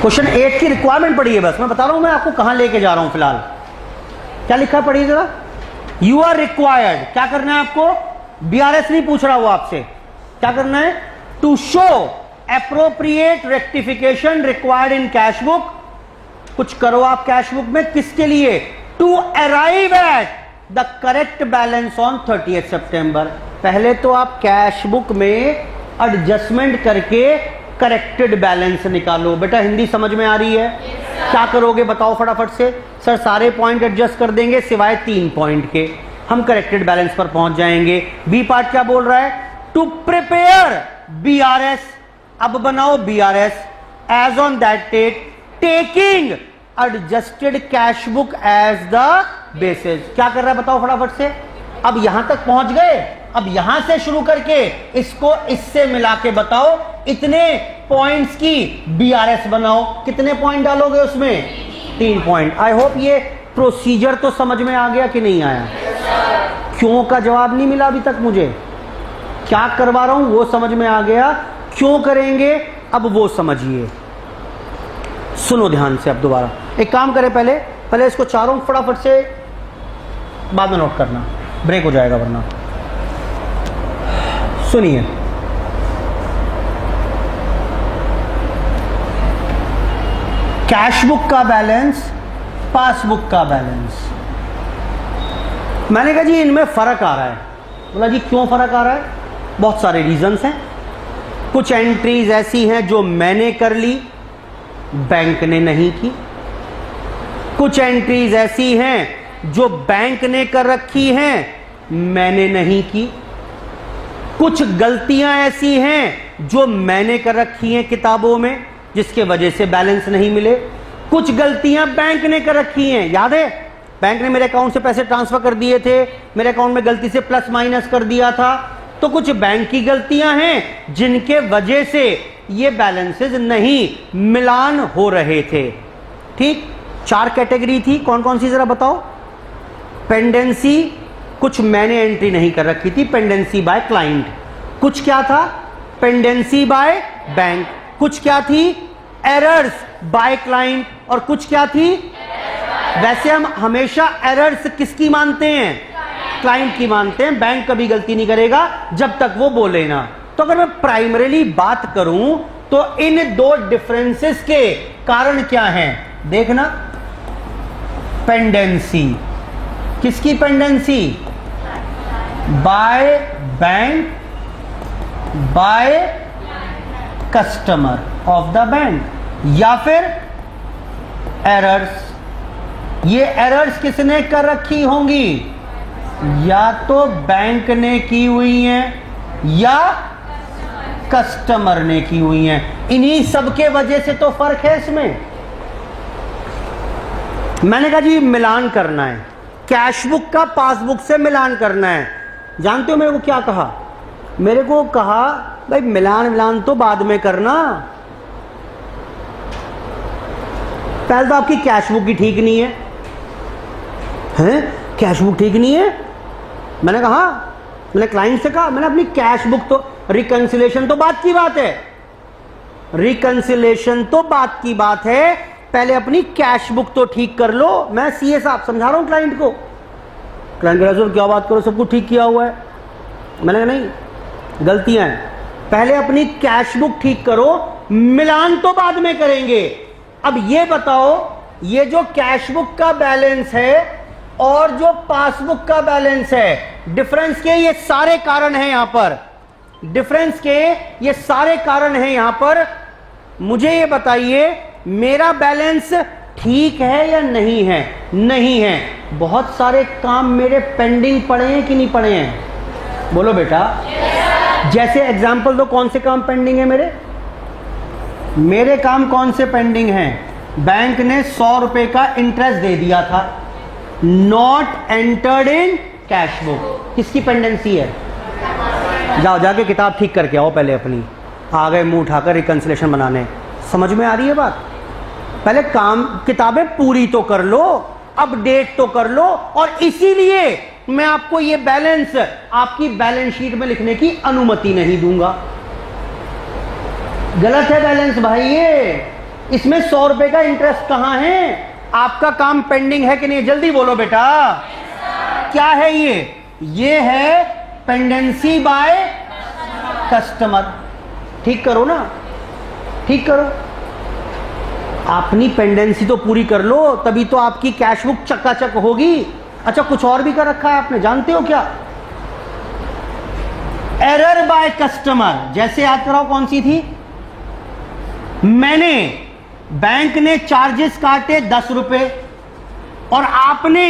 क्वेश्चन 8 की रिक्वायरमेंट पढ़िए बस। मैं बता रहा हूं मैं आपको कहां लेके जा रहा हूं फिलहाल। क्या लिखा पढ़िए जरा। यू आर रिक्वायर्ड, क्या करना है आपको? बीआरएस नहीं पूछ रहा वो आपसे, क्या करना है? To show appropriate rectification required in cash book. कुछ करो आप कैश बुक में, किसके लिए? To arrive at the correct balance on 30 सितंबर। पहले तो आप कैश बुक में एडजस्टमेंट करके करेक्टेड बैलेंस निकालो। बेटा हिंदी समझ में आ रही है? क्या करोगे बताओ फटाफट से। सर सारे पॉइंट एडजस्ट कर देंगे सिवाय 3 पॉइंट के, हम करेक्टेड बैलेंस पर पहुंच जाएंगे। बी पार्ट क्या बोल रहा है? To prepare BRS. अब बनाओ BRS as on that date, taking adjusted cash book as the basis. क्या कर रहा है बताओ फटाफट से। अब यहां तक पहुंच गए, अब यहां से शुरू करके इसको इससे मिला के बताओ इतने पॉइंट्स की बीआरएस बनाओ। कितने पॉइंट डालोगे उसमें? 3 पॉइंट। आई होप ये प्रोसीजर तो समझ में आ गया कि नहीं आया? क्यों का जवाब नहीं मिला अभी तक मुझे। क्या करवा रहा हूं वो समझ में आ गया, क्यों करेंगे अब वो समझिए। सुनो ध्यान से। अब दोबारा एक काम करें, पहले इसको चारों फटाफट से बाद में नोट करना, ब्रेक हो जाएगा वरना। सुनिए, कैश बुक का बैलेंस, पासबुक का बैलेंस। मैंने कहा जी इनमें फर्क आ रहा है। बोला जी क्यों फर्क आ रहा है? बहुत सारे रीजंस हैं। कुछ एंट्रीज ऐसी हैं जो मैंने कर ली, बैंक ने नहीं की। कुछ एंट्रीज ऐसी हैं जो बैंक ने कर रखी हैं, मैंने नहीं की। कुछ गलतियां ऐसी हैं जो मैंने कर रखी हैं किताबों में, जिसके वजह से बैलेंस नहीं मिले। कुछ गलतियां बैंक ने कर रखी हैं, याद है? बैंक ने मेरे अकाउंट से पैसे ट्रांसफर कर दिए थे, मेरे अकाउंट में गलती से प्लस माइनस कर दिया था। तो कुछ बैंक की गलतियां हैं जिनके वजह से ये बैलेंसेस नहीं मिलान हो रहे थे। ठीक, 4 कैटेगरी थी। कौन कौन सी जरा बताओ। पेंडेंसी, कुछ मैंने एंट्री नहीं कर रखी थी, पेंडेंसी बाय क्लाइंट। कुछ क्या था? Pendency by bank. कुछ क्या थी? Errors by client. और कुछ क्या थी? वैसे हम हमेशा एरर्स किसकी मानते हैं? क्लाइंट की मानते हैं। बैंक कभी गलती नहीं करेगा जब तक वो बोले ना। तो अगर मैं प्राइमरीली बात करूं तो इन 2 डिफरेंसेस के कारण क्या हैं देखना। पेंडेंसी, किसकी pendency? By bank, by customer of the bank. या फिर एरर्स, ये एरर्स किसने कर रखी होंगी? या तो बैंक ने की हुई हैं या कस्टमर ने की हुई हैं। इन्हीं सबके वजह से तो फर्क है इसमें। मैंने कहा जी मिलान करना है, कैश बुक का पासबुक से मिलान करना है। जानते हो मेरे को क्या कहा? मेरे को कहा भाई मिलान तो बाद में करना, पहले तो आपकी कैश बुक ही ठीक नहीं है। हैं? कैश बुक ठीक नहीं है? मैंने कहा, मैंने क्लाइंट से कहा, मैंने अपनी कैश बुक तो, रिकंसिलेशन तो बात की बात है, रिकंसिलेशन तो बात की बात है, पहले अपनी कैश बुक तो ठीक कर लो। मैं सीए साहब समझा रहा हूं क्लाइंट को। क्लाइंट कह रहा है क्या बात करो, सब कुछ ठीक किया हुआ है। मैंने कहा नहीं, गलतियां हैं, पहले अपनी कैश बुक ठीक करो, मिलान तो बाद में करेंगे। अब ये बताओ, ये जो कैश बुक का बैलेंस है और जो पासबुक का बैलेंस है, डिफरेंस के ये सारे कारण हैं यहां पर। डिफरेंस के ये सारे कारण हैं यहां पर। मुझे ये बताइए मेरा बैलेंस ठीक है या नहीं है? नहीं है। बहुत सारे काम मेरे पेंडिंग पड़े हैं कि नहीं पड़े हैं? बोलो बेटा। जैसे एग्जाम्पल दो, कौन से काम पेंडिंग है मेरे? मेरे काम कौन से पेंडिंग हैं? बैंक ने 100 रुपए का इंटरेस्ट दे दिया था, not entered in cash book. किसकी पेंडेंसी है? जाओ जाके किताब ठीक करके आओ पहले अपनी। आ गए मुंह उठाकर रिकंसिलेशन बनाने। समझ में आ रही है बात? पहले काम किताबें पूरी तो कर लो, अपडेट तो कर लो, और इसीलिए मैं आपको ये बैलेंस आपकी बैलेंस शीट में लिखने की अनुमति नहीं दूंगा। गलत है बैलेंस भाई ये। इसमें 100 रुपए का इंटरेस्ट कहां है? आपका काम पेंडिंग है कि नहीं? जल्दी बोलो बेटा। क्या है ये? ये है पेंडेंसी बाय कस्टमर। ठीक करो ना, ठीक करो। अपनी पेंडेंसी तो पूरी कर लो, तभी तो आपकी कैश बुक चकाचक होगी। अच्छा, कुछ और भी कर रखा है आपने, जानते हो क्या? Error by customer. जैसे याद कराओ, कौन सी थी? मैंने बैंक ने चार्जेस काटे 10 रुपए और आपने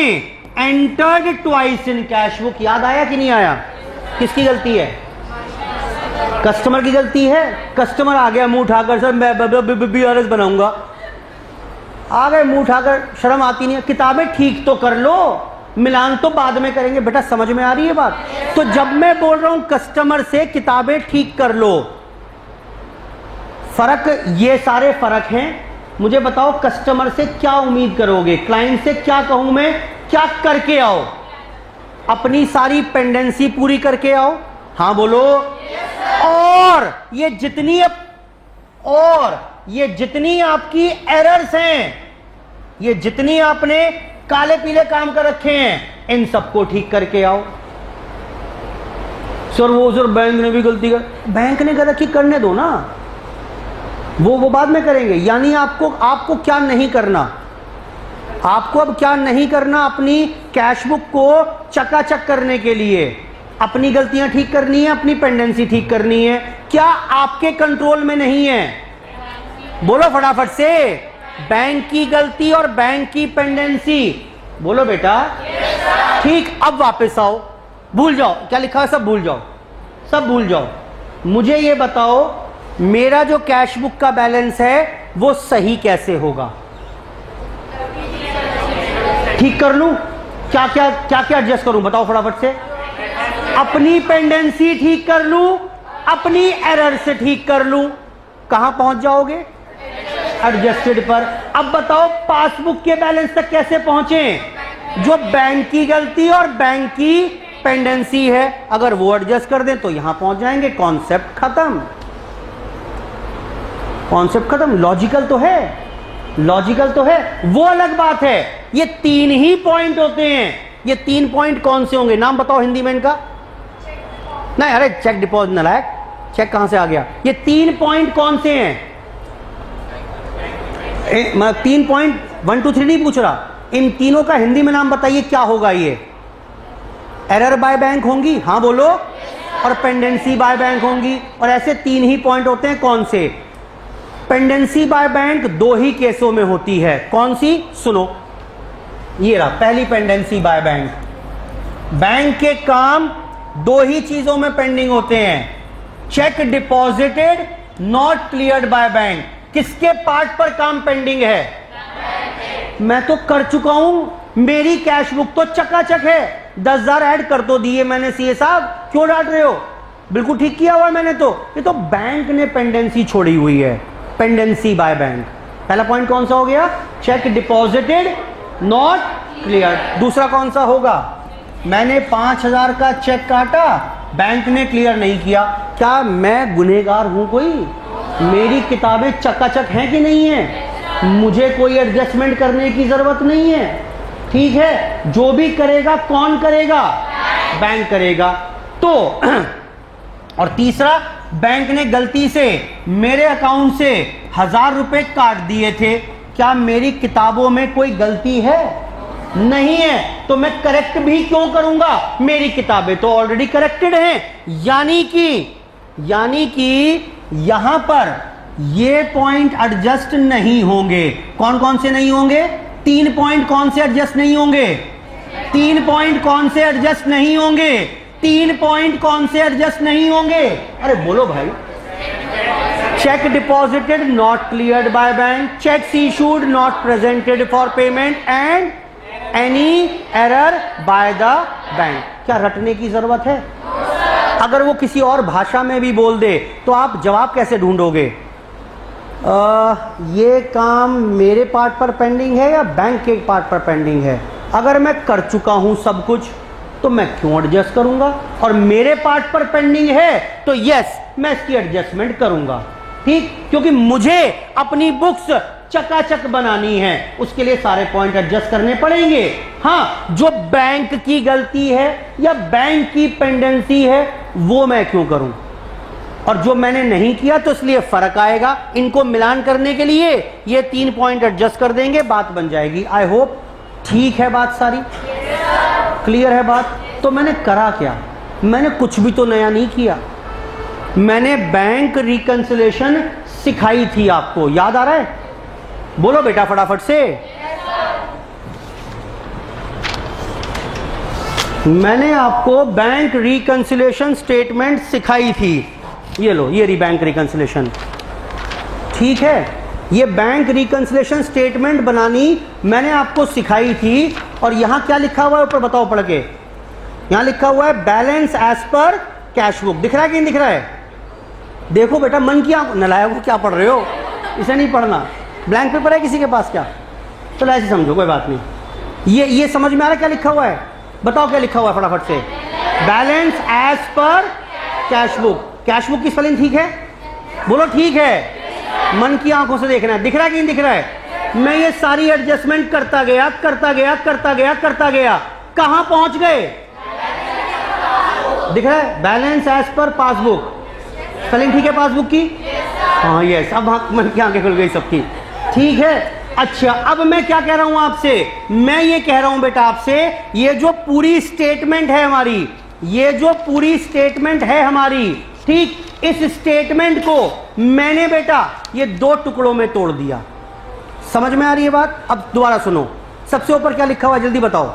entered twice in cash book. याद आया कि नहीं आया? किसकी गलती है? कस्टमर की गलती है। कस्टमर आ गया मुंह उठाकर, सर मैं BRS बनाऊंगा। आ गए मुंह उठाकर, शर्म आती नहीं है? किताबें ठीक तो कर लो, मिलान तो बाद में करेंगे। बेटा समझ में आ रही है बात? तो जब मैं बोल रहा हूं कस्टमर से किताबें ठीक कर लो, फर्क ये सारे फर्क हैं। मुझे बताओ कस्टमर से क्या उम्मीद करोगे? क्लाइंट से क्या कहूं मैं? क्या करके आओ? अपनी सारी पेंडेंसी पूरी करके आओ। हां बोलो। और ये जितनी आपकी एरर्स हैं, ये जितनी आपने काले पीले काम कर रखे हैं, इन सबको ठीक करके आओ। सर बैंक ने भी गलती कर। बैंक ने गलती करने दो ना, वो बाद में करेंगे। यानी आपको क्या नहीं करना? आपको अब क्या नहीं करना? अपनी कैश बुक को चकाचक करने के लिए अपनी गलतियां ठीक करनी है, अपनी पेंडेंसी ठीक करनी है। क्या आपके कंट्रोल में नहीं है? बोलो फटाफट से। बैंक की गलती और बैंक की पेंडेंसी। बोलो बेटा। ठीक। अब वापस आओ, भूल जाओ क्या लिखा है, सब भूल जाओ, सब भूल जाओ। मुझे ये बताओ मेरा जो कैश बुक का बैलेंस है वो सही कैसे होगा? ठीक कर लूं? क्या क्या क्या क्या एडजस्ट करूं? बताओ फटाफट से। अपनी पेंडेंसी ठीक कर लूं, अपनी एरर से ठीक कर लूं। कहां पहुंच जाओगे? एडजस्टेड पर। अब बताओ पासबुक के बैलेंस तक कैसे पहुंचे? जो बैंक की गलती और बैंक की पेंडेंसी है, अगर वो एडजस्ट कर दें तो यहां पहुंच जाएंगे। कॉन्सेप्ट खत्म, कॉन्सेप्ट खत्म। लॉजिकल तो है, लॉजिकल तो है। वो अलग बात है, ये 3 ही पॉइंट होते हैं। ये 3 पॉइंट कौन से होंगे? नाम बताओ हिंदी में इनका। नहीं, अरे चेक डिपॉजिट नालायक, चेक कहां से आ गया? ये 3 पॉइंट कौन से हैं? 3 पॉइंट 1 2 3 नहीं पूछ रहा। इन तीनों का हिंदी में नाम बताइए, क्या होगा? ये एरर बाय बैंक होंगी, हां बोलो, और पेंडेंसी बाय बैंक होंगी। और ऐसे 3 ही पॉइंट होते हैं। कौन से? पेंडेंसी बाय बैंक 2 ही केसों में होती है। कौन सी? सुनो, ये रहा पहली पेंडेंसी बाय बैंक। बैंक के काम 2 ही चीजों में पेंडिंग होते हैं। Cheque deposited not cleared by bank. किसके पार्ट पर काम पेंडिंग है? मैं तो कर चुका हूं, मेरी कैश बुक तो चकाचक है। 10,000 ऐड कर तो दिए मैंने। सीए साहब क्यों डांट रहे हो? बिल्कुल ठीक किया हुआ मैंने तो। ये तो बैंक ने पेंडेंसी छोड़ी हुई है। Pendency by bank. पहला पॉइंट कौन सा हो गया? Check deposited not cleared. दूसरा कौन सा होगा? मैंने 5,000 का चेक काटा, बैंक ने क्लियर नहीं किया। क्या मैं गुनहगार हूं कोई? मेरी किताबें चकाचक हैं कि नहीं है? मुझे कोई एडजस्टमेंट करने की जरूरत नहीं है। ठीक है, जो भी करेगा कौन करेगा? बैंक करेगा। तो और तीसरा, बैंक ने गलती से मेरे अकाउंट से 1,000 रुपए काट दिए थे। क्या मेरी किताबों में कोई गलती है? नहीं है। तो मैं करेक्ट भी क्यों करूंगा? मेरी किताबें तो ऑलरेडी करेक्टेड हैं। यानी कि यानी कि यहां पर ये पॉइंट एडजस्ट नहीं होंगे। कौन कौन से नहीं होंगे? 3 पॉइंट कौन से एडजस्ट नहीं होंगे? 3 पॉइंट कौन से एडजस्ट नहीं होंगे? 3 पॉइंट कौन से एडजस्ट नहीं होंगे? अरे बोलो भाई। Cheque deposited not cleared by bank, cheques issued not presented for payment and any error by the bank. क्या रटने की जरूरत है? अगर वो किसी और भाषा में भी बोल दे तो आप जवाब कैसे ढूंढोगे? ये काम मेरे पार्ट पर पेंडिंग है या बैंक के पार्ट पर पेंडिंग है? अगर मैं कर चुका हूं सब कुछ तो मैं क्यों एडजस्ट करूंगा? और मेरे पार्ट पर पेंडिंग है तो यस, मैं इसकी एडजस्टमेंट करूंगा। ठीक, क्योंकि मुझे अपनी बुक्स चकाचक बनानी है, उसके लिए सारे पॉइंट एडजस्ट करने पड़ेंगे। हां, जो बैंक की गलती है या बैंक की पेंडेंसी है वो मैं क्यों करूं? और जो मैंने नहीं किया तो इसलिए फर्क आएगा। इनको मिलान करने के लिए ये 3 पॉइंट एडजस्ट कर देंगे, बात बन जाएगी। आई होप ठीक है बात सारी, क्लियर है बात। तो मैंने करा क्या? मैंने कुछ भी तो नया नहीं किया। मैंने बैंक रिकंसिलेशन सिखाई थी आपको, याद आ रहा है? बोलो बेटा फटाफट से। मैंने आपको बैंक रिकंसिलेशन स्टेटमेंट सिखाई थी। ये लो, ये बैंक रिकंसिलेशन, ठीक है। ये बैंक रिकंसिलेशन स्टेटमेंट बनानी मैंने आपको सिखाई थी। और यहां क्या लिखा हुआ है ऊपर बताओ पढ़ के? यहां लिखा हुआ है balance as per cash book. दिख रहा है कि नहीं दिख रहा है? देखो बेटा, मन की आंख, नलायक को क्या पढ़ रहे हो? इसे नहीं पढ़ना। ब्लैंक पेपर है किसी के पास क्या? चलो ऐसे समझो, कोई बात नहीं। ये समझ में आ रहा है क्या लिखा हुआ है? बताओ क्या लिखा हुआ है फटाफट से। Balance as per cash book. Cash book की स्पेलिंग ठीक है? बोलो ठीक है। मन की आंखों से देखना है, दिख रहा है कि नहीं दिख रहा है? मैं ये सारी एडजस्टमेंट करता गया करता गया करता गया करता गया, कहां पहुंच गए? दिख रहा है? Balance as per passbook. Spelling ठीक है पासबुक की? हाँ यस, अब मन की आंखें खुल गई सबकी। ठीक है, अच्छा अब मैं क्या कह रहा हूं आपसे? मैं ये कह रहा हूं बेटा आपसे, ये जो पूरी स्टेटमेंट है हमारी, ये जो पूरी स्टेटमेंट है हमारी, ठीक, इस स्टेटमेंट को मैंने बेटा ये 2 टुकड़ों में तोड़ दिया। समझ में आ रही है बात? अब दोबारा सुनो। सबसे ऊपर क्या लिखा हुआ है जल्दी बताओ?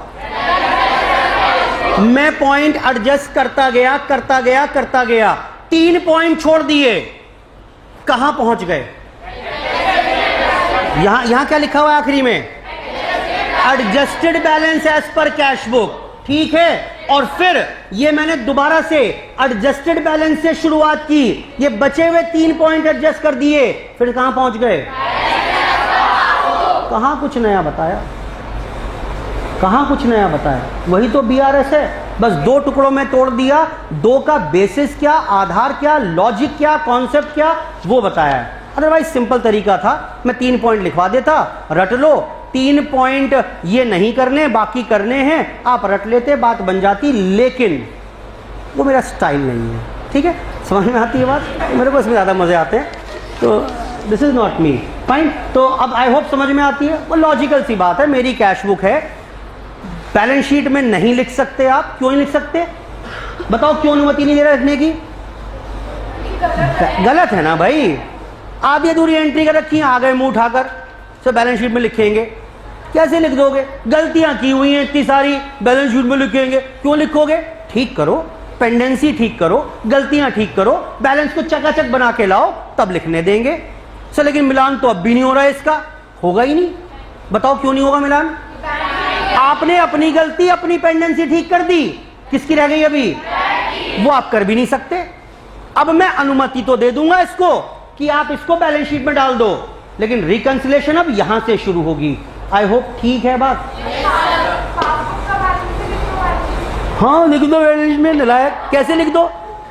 मैं पॉइंट एडजस्ट करता गया करता गया करता गया, 3 पॉइंट छोड़ दिए, कहां पहुंच गए? यहां क्या लिखा हुआ है आखिरी में? Adjusted balance as per cash book. ठीक है, और फिर ये मैंने दोबारा से एडजस्टेड बैलेंस से शुरुआत की, ये बचे हुए 3 पॉइंट एडजस्ट कर दिए, फिर कहां पहुंच गए? कहां कुछ नया बताया? कहां कुछ नया बताया? वही तो BRS है, बस 2 टुकड़ों में तोड़ दिया। 2 का बेसिस क्या, आधार क्या, लॉजिक क्या, कॉन्सेप्ट क्या, वो बताया है। अदरवाइज सिंपल तरीका था, मैं 3 पॉइंट लिखवा देता, रट लो। 3 पॉइंट ये नहीं करने, बाकी करने हैं, आप रट लेते, बात बन जाती। लेकिन वो मेरा स्टाइल नहीं है। ठीक है, समझ में आती है बात? मेरे को इसमें ज़्यादा मज़े आते हैं, तो this is not me. Fine, तो अब आई होप समझ में आती है। वो लॉजिकल सी बात है, मेरी कैश बुक है, बैलेंस शीट में नहीं लिख सकते आप। क्यों नहीं लिख सकते? बताओ क्यों अनुमति नहीं दे रहे लिखने की? गलत है ना भाई। आधी अधूरी एंट्री कर रखी है, आ गए मुंह उठाकर से बैलेंस शीट में लिखेंगे। कैसे लिख दोगे? गलतियां की हुई हैं इतनी सारी, बैलेंस शीट में लिखेंगे। क्यों लिखोगे? ठीक करो, पेंडेंसी ठीक करो, गलतियां ठीक करो, बैलेंस को चकाचक बना के लाओ, तब लिखने देंगे। सर लेकिन मिलान तो अब भी नहीं हो रहा है, इसका होगा ही नहीं। बताओ क्यों नहीं होगा मिलान? आपने अपनी गलती, अपनी पेंडेंसी ठीक कर दी, किसकी रह गई अभी? वो आप कर भी नहीं सकते। अब मैं अनुमति तो दे दूंगा इसको कि आप इसको बैलेंस शीट में डाल दो, लेकिन रिकंसिलेशन अब यहां से शुरू होगी। आई होप ठीक है बात? हाँ लिख दो बैलेंस में, नलायक। कैसे लिख दो?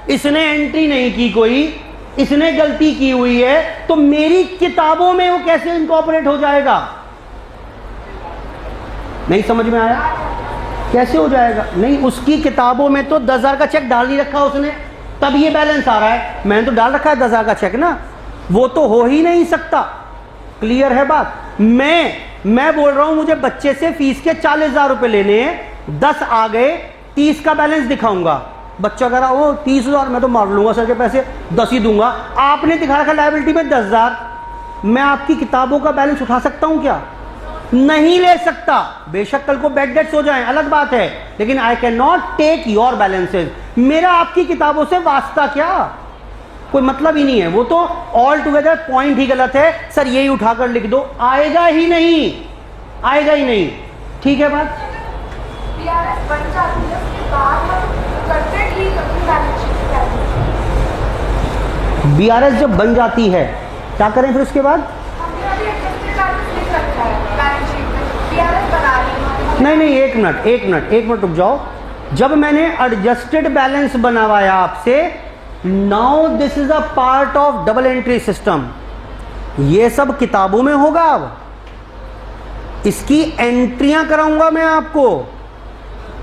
इसने एंट्री नहीं की कोई, इसने गलती की हुई है, तो मेरी किताबों में वो कैसे इनकॉर्पोरेट हो जाएगा? नहीं समझ में आया? कैसे हो जाएगा? नहीं, उसकी किताबों में तो 10,000 का चेक डाल नहीं रखा उसने, तब ये बैलेंस आ रहा है। मैंने तो डाल रखा है 10,000 का चेक ना, वो तो हो ही नहीं सकता। क्लियर है बात? मैं बोल रहा हूं मुझे बच्चे से फीस के 40,000 रुपए लेने हैं, 10 आ गए, 30 का बैलेंस दिखाऊंगा, बच्चा कह रहा ओ 30,000 मैं तो मार लूंगा सर के पैसे, 10 ही दूंगा। आपने दिखा रखा लायबिलिटी में 10,000, मैं आपकी किताबों का बैलेंस उठा सकता हूं क्या? नहीं ले सकता। बेशक कल को बैड डेट्स हो जाएं, अलग बात है, लेकिन I can not take your balances. मेरा आपकी किताबों से वास्ता क्या, कोई मतलब ही नहीं है। वो तो ऑल टुगेदर पॉइंट ही गलत है। सर यही उठाकर लिख दो, आएगा ही नहीं, आएगा ही नहीं। ठीक है बात। बीआरएस जब बन जाती है क्या करें फिर उसके बाद? नहीं, एक मिनट रुक जाओ। जब मैंने एडजस्टेड बैलेंस बनवाया आपसे, now this is a part of double entry system. ये सब किताबों में होगा। अब इसकी एंट्रियां कराऊंगा मैं आपको।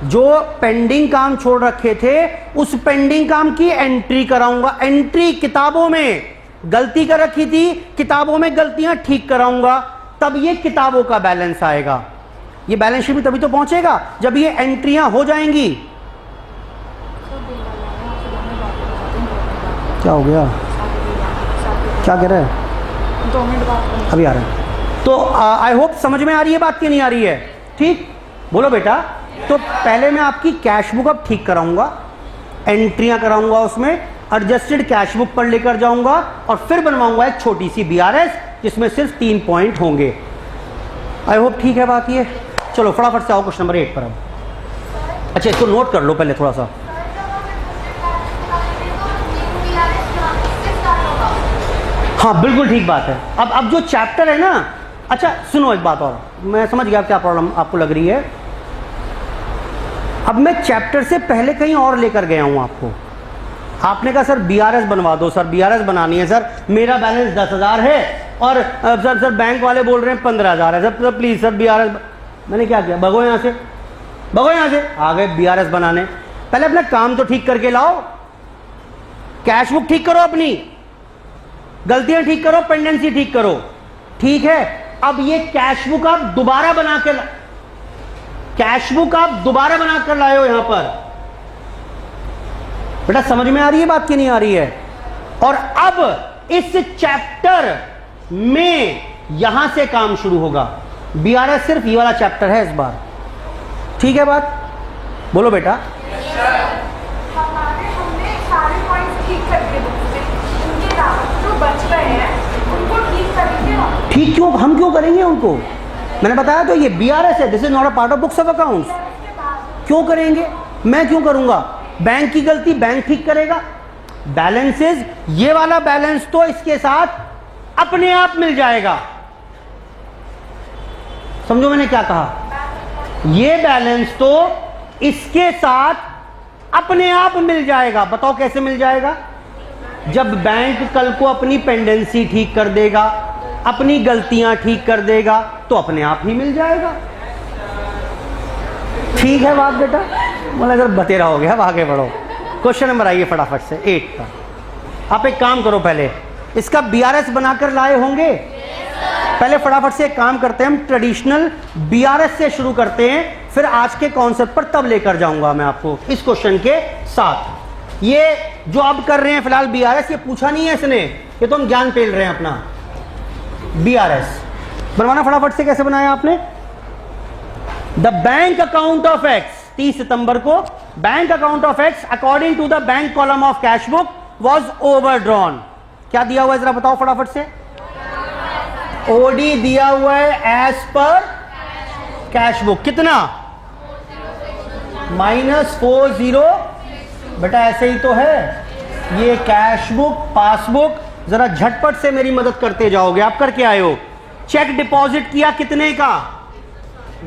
जो पेंडिंग काम छोड़ रखे थे उस पेंडिंग काम की एंट्री कराऊंगा। एंट्री किताबों में गलती कर रखी थी, किताबों में गलतियां ठीक कराऊंगा, तब ये किताबों का बैलेंस आएगा। ये बैलेंस शीट भी तभी तो पहुंचेगा जब ये एंट्रियां हो जाएंगी। क्या हो गया, क्या कह रहे हैं? 2 मिनट बात अभी आ रहे हैं। तो आई होप समझ में आ रही है बात, की नहीं आ रही है? ठीक, बोलो बेटा। तो पहले मैं आपकी कैश बुक अब ठीक कराऊंगा, एंट्रियां कराऊंगा, उसमें एडजस्टेड कैश बुक पर लेकर जाऊंगा और फिर बनवाऊंगा एक छोटी सी बीआरएस जिसमें सिर्फ 3 पॉइंट होंगे। आई होप ठीक है बात ये। चलो फटाफट से आओ क्वेश्चन नंबर 8 पर। अब अच्छा, इसको नोट कर लो पहले थोड़ा सा। हाँ बिल्कुल ठीक बात है। अब जो चैप्टर है ना, अच्छा सुनो एक बात और, मैं समझ गया क्या प्रॉब्लम आपको लग रही है। अब मैं चैप्टर से पहले कहीं और लेकर गया हूं आपको। आपने कहा सर बीआरएस बनवा दो, सर बीआरएस बनानी है सर, मेरा बैलेंस 10,000 है और सर बैंक वाले बोल रहे हैं 15,000 है सर, प्लीज सर बीआरएस। मैंने क्या किया, भगो यहां से, भगो यहां से, आ गए बीआरएस बनाने। पहले अपना काम तो ठीक करके लाओ, कैश बुक ठीक करो, अपनी गलतियां ठीक करो, पेंडेंसी ठीक करो। ठीक है, अब ये कैश बुक आप दोबारा बना के, कैश बुक आप दोबारा बनाकर लाए हो यहां पर। बेटा समझ में आ रही है बात की नहीं आ रही है? और अब इस चैप्टर में यहां से काम शुरू होगा। बीआरएस सिर्फ ये वाला चैप्टर है इस बार। ठीक है बात, बोलो बेटा। हमने सारे पॉइंट्स ठीक करके उनके जो बच गए हैं उनको ठीक करेंगे। ठीक क्यों, हम क्यों करेंगे उनको? मैंने बताया तो ये बीआरएस है, this is not a part of books of accounts. क्यों करेंगे, मैं क्यों करूंगा? बैंक की गलती बैंक ठीक करेगा। बैलेंसेस, ये वाला बैलेंस तो इसके साथ अपने आप मिल जाएगा। समझो मैंने क्या कहा? ये बैलेंस तो इसके साथ अपने आप मिल जाएगा। बताओ कैसे मिल जाएगा? जब बैंक कल को अपनी पेंडेंसी ठीक कर देगा, अपनी गलतियां ठीक कर देगा, तो अपने आप ही मिल जाएगा। ठीक है बात बेटा, मतलब अगर बतेरा हो गया। अब आगे बढ़ो, क्वेश्चन नंबर आइए फटाफट से 8 का। आप एक काम करो, पहले इसका बीआरएस बनाकर लाए होंगे। पहले फटाफट से एक काम करते हैं, हम ट्रेडिशनल बीआरएस से शुरू करते हैं, फिर आज के कॉन्सेप्ट पर तब लेकर जाऊंगा मैं आपको इस क्वेश्चन के साथ। ये जो अब कर रहे हैं फिलहाल बीआरएस, ये पूछा नहीं है इसने, ये तो हम ज्ञान पेल रहे हैं अपना। बीआरएस बनवाना फटाफट से कैसे बनाया आपने? The bank account of X, 30 सितंबर को bank account of X according to the bank column of cash book was overdrawn. क्या दिया हुआ है जरा बताओ फटाफट से? ओडी दिया हुआ है एज पर कैश बुक। कितना? -40। बेटा ऐसे ही तो है ये कैश बुक, पासबुक। जरा झटपट से मेरी मदद करते जाओगे। आप करके आए हो, चेक डिपॉजिट किया कितने का?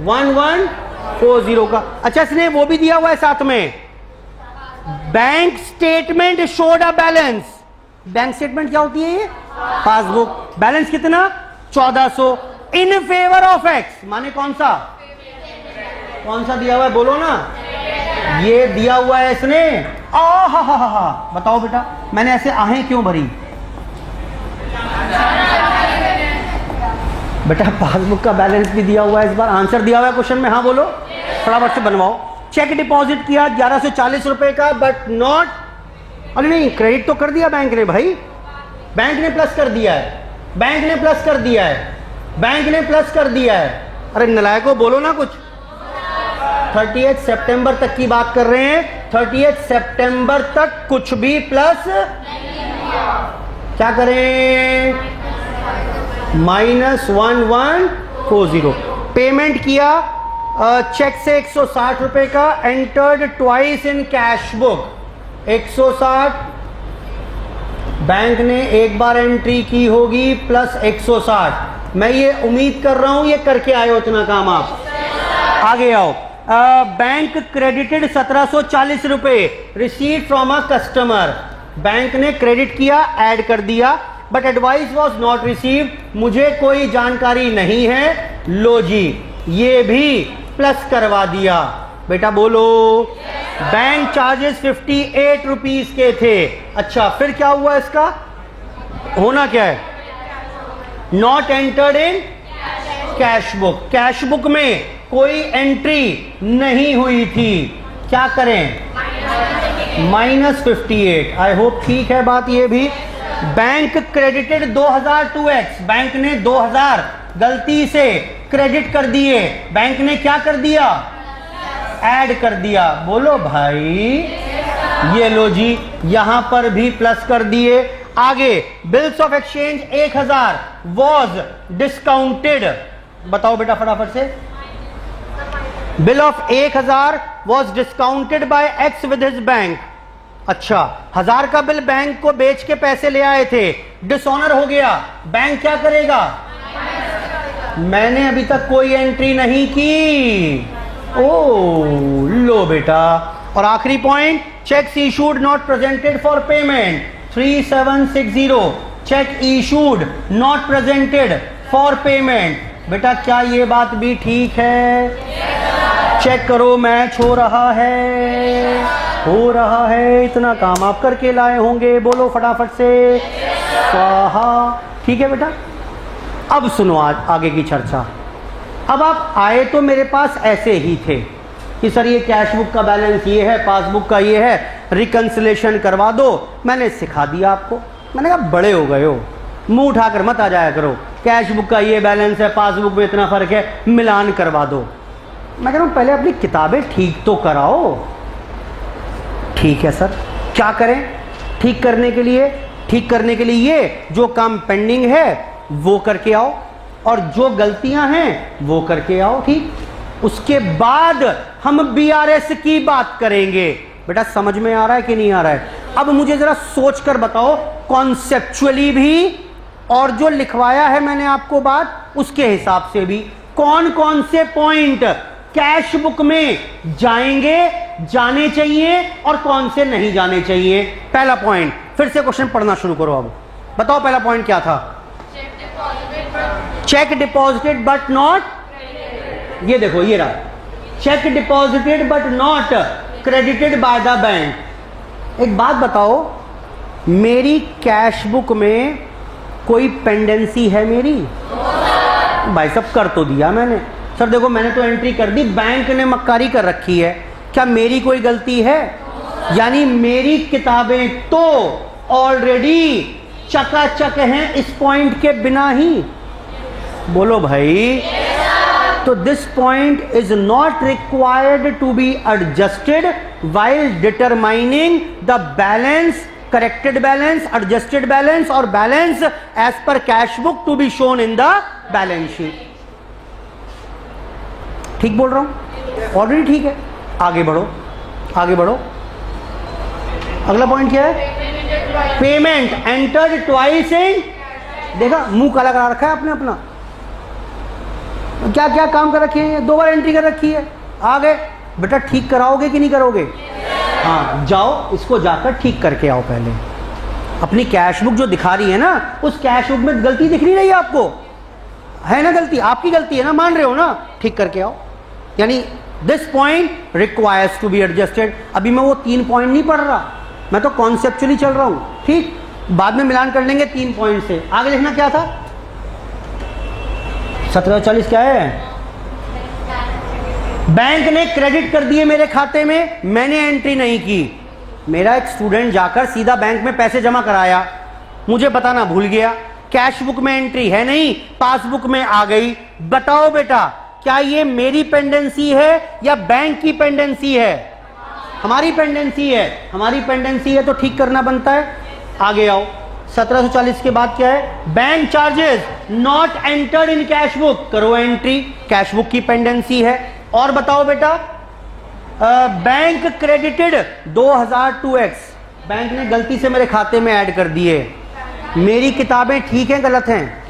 1140 का। अच्छा इसने वो भी दिया हुआ है साथ में, bank statement showed a balance. Bank statement क्या होती है? ये पासबुक। बैलेंस कितना? 1400 इन फेवर ऑफ एक्स। माने कौन सा, कौन सा दिया हुआ है बोलो ना? ये दिया हुआ है इसने। हा बताओ बेटा, मैंने ऐसे आहें क्यों भरी? बेटा पासबुक का बैलेंस भी दिया हुआ है इस बार, आंसर दिया हुआ है क्वेश्चन में। हाँ बोलो, फटाफट से बनवाओ। चेक डिपॉजिट किया 1140 रुपए का, बट नॉट, अरे नहीं, क्रेडिट तो कर दिया बैंक ने भाई, बैंक ने प्लस कर दिया है, बैंक ने प्लस कर दिया है, बैंक ने प्लस कर दिया है। अरे नलायको बोलो ना कुछ। 30 सितंबर तक की बात कर रहे हैं, 30 सितंबर तक कुछ भी प्लस क्या करें, -1140। पेमेंट किया चेक से 160 रुपए का, entered twice in cash book 160, bank ने एक बार एंट्री की होगी प्लस 160। मैं ये उम्मीद कर रहा हूं ये करके आए हो इतना काम आप। आगे आओ। बैंक क्रेडिटेड 1740 रुपए, receive from a customer. Bank ने क्रेडिट किया, ऐड कर दिया, but advice was not receive, मुझे कोई जानकारी नहीं है। लो जी, ये भी प्लस करवा दिया। बेटा बोलो। बैंक चार्जेस 58 रुपीज के थे। अच्छा, फिर क्या हुआ इसका, होना क्या है, not entered in cash book, cash book में कोई एंट्री नहीं हुई थी। क्या करें, -58। आई होप ठीक है बात ये भी। बैंक क्रेडिटेड 2000 2x, बैंक ने 2000 गलती से क्रेडिट कर दिए, बैंक ने क्या कर दिया, ऐड कर दिया। बोलो भाई, ये लो जी, यहां पर भी प्लस कर दिए। आगे, bills of exchange 1000 was discounted. बताओ बेटा फटाफट से, bill of 1000 was discounted by X with his bank. अच्छा, 1000 का बिल बैंक को बेच के पैसे ले आए थे, डिसऑनर हो गया, बैंक क्या करेगा, मैंने अभी तक कोई एंट्री नहीं की। ओ लो बेटा। और आखिरी point, cheques issued not presented for payment 3760, cheque issued not presented for payment. बेटा क्या ये बात भी ठीक है, चेक करो, मैच हो रहा है, हो रहा है। इतना काम आप करके लाए होंगे, बोलो फटाफट से स्वाहा। ठीक है बेटा, अब सुनो आज आगे की चर्चा। अब आप आए तो मेरे पास ऐसे ही थे कि सर ये कैश बुक का बैलेंस ये है, पासबुक का ये है, रिकंसिलेशन करवा दो। मैंने सिखा दिया आपको, मैंने कहा बड़े हो गए हो, मुंह उठाकर मत आ जाया करो, कैश बुक का ये बैलेंस है, पासबुक में इतना फर्क है, मिलान करवा दो। मैं कह रहा हूं पहले अपनी किताबें ठीक तो कराओ। ठीक है सर, क्या करें ठीक करने के लिए? ठीक करने के लिए ये जो काम पेंडिंग है वो करके आओ, और जो गलतियां हैं वो करके आओ। ठीक, उसके बाद हम बीआरएस की बात करेंगे। बेटा समझ में आ रहा है कि नहीं आ रहा है? अब मुझे जरा सोच कर बताओ, कॉन्सेप्चुअली भी और जो लिखवाया है मैंने आपको बात उसके हिसाब से भी, कौन कौन से पॉइंट कैश बुक में जाएंगे, जाने चाहिए, और कौन से नहीं जाने चाहिए। पहला पॉइंट, फिर से क्वेश्चन पढ़ना शुरू करो। अब बताओ पहला पॉइंट क्या था? चेक डिपॉजिटेड बट नॉट, ये देखो ये रहा, check deposited but not credited bye the bank. एक बात बताओ, मेरी कैश बुक में कोई पेंडेंसी है मेरी? भाई साहब कर तो दिया मैंने, सर देखो मैंने तो एंट्री कर दी, बैंक ने मक्कारी कर रखी है, क्या मेरी कोई गलती है? यानी मेरी किताबें तो ऑलरेडी चकाचक हैं इस पॉइंट के बिना ही। बोलो भाई। तो this point is not required to be adjusted while determining the balance, corrected balance, adjusted balance और balance as per cash book to be shown in the balance sheet. ठीक बोल रहा हूं? ऑलरेडी ठीक है। आगे बढ़ो, आगे बढ़ो। अगला पॉइंट क्या है? पेमेंट एंटर्ड ट्वाइस इन, देखा मुंह काला करा रखा है आपने अपना, क्या क्या काम कर रखे हैं, 2 बार एंट्री कर रखी है। आगे बेटा ठीक कराओगे कि नहीं करोगे? हाँ, जाओ इसको जाकर ठीक करके आओ पहले। अपनी कैश बुक जो दिखा रही है ना, उस कैश बुक में गलती दिख नहीं रही है आपको, है ना गलती, आपकी गलती है ना, मान रहे हो ना, ठीक करके आओ। यानी this point requires to be adjusted. अभी मैं वो 3 पॉइंट नहीं पढ़ रहा, मैं तो कॉन्सेप्चुअली चल रहा हूं। ठीक, बाद में मिलान कर लेंगे 3 पॉइंट से। आगे देखना क्या था, 1740 क्या है? बैंक ने क्रेडिट कर दिए मेरे खाते में, मैंने एंट्री नहीं की। मेरा एक स्टूडेंट जाकर सीधा बैंक में पैसे जमा कराया, मुझे बताना भूल गया, कैश बुक में एंट्री है नहीं, पासबुक में आ गई। बताओ बेटा, क्या ये मेरी पेंडेंसी है या बैंक की पेंडेंसी है? हमारी पेंडेंसी है। हमारी पेंडेंसी है तो ठीक करना बनता है। आगे आओ, 1740 के बाद क्या है? Bank charges not entered in cash book, करो एंट्री, कैश बुक की पेंडेंसी है। और बताओ बेटा, बैंक क्रेडिटेड 2002x, बैंक ने गलती से मेरे खाते में ऐड कर दिए। मेरी किताबें ठीक हैं गलत हैं?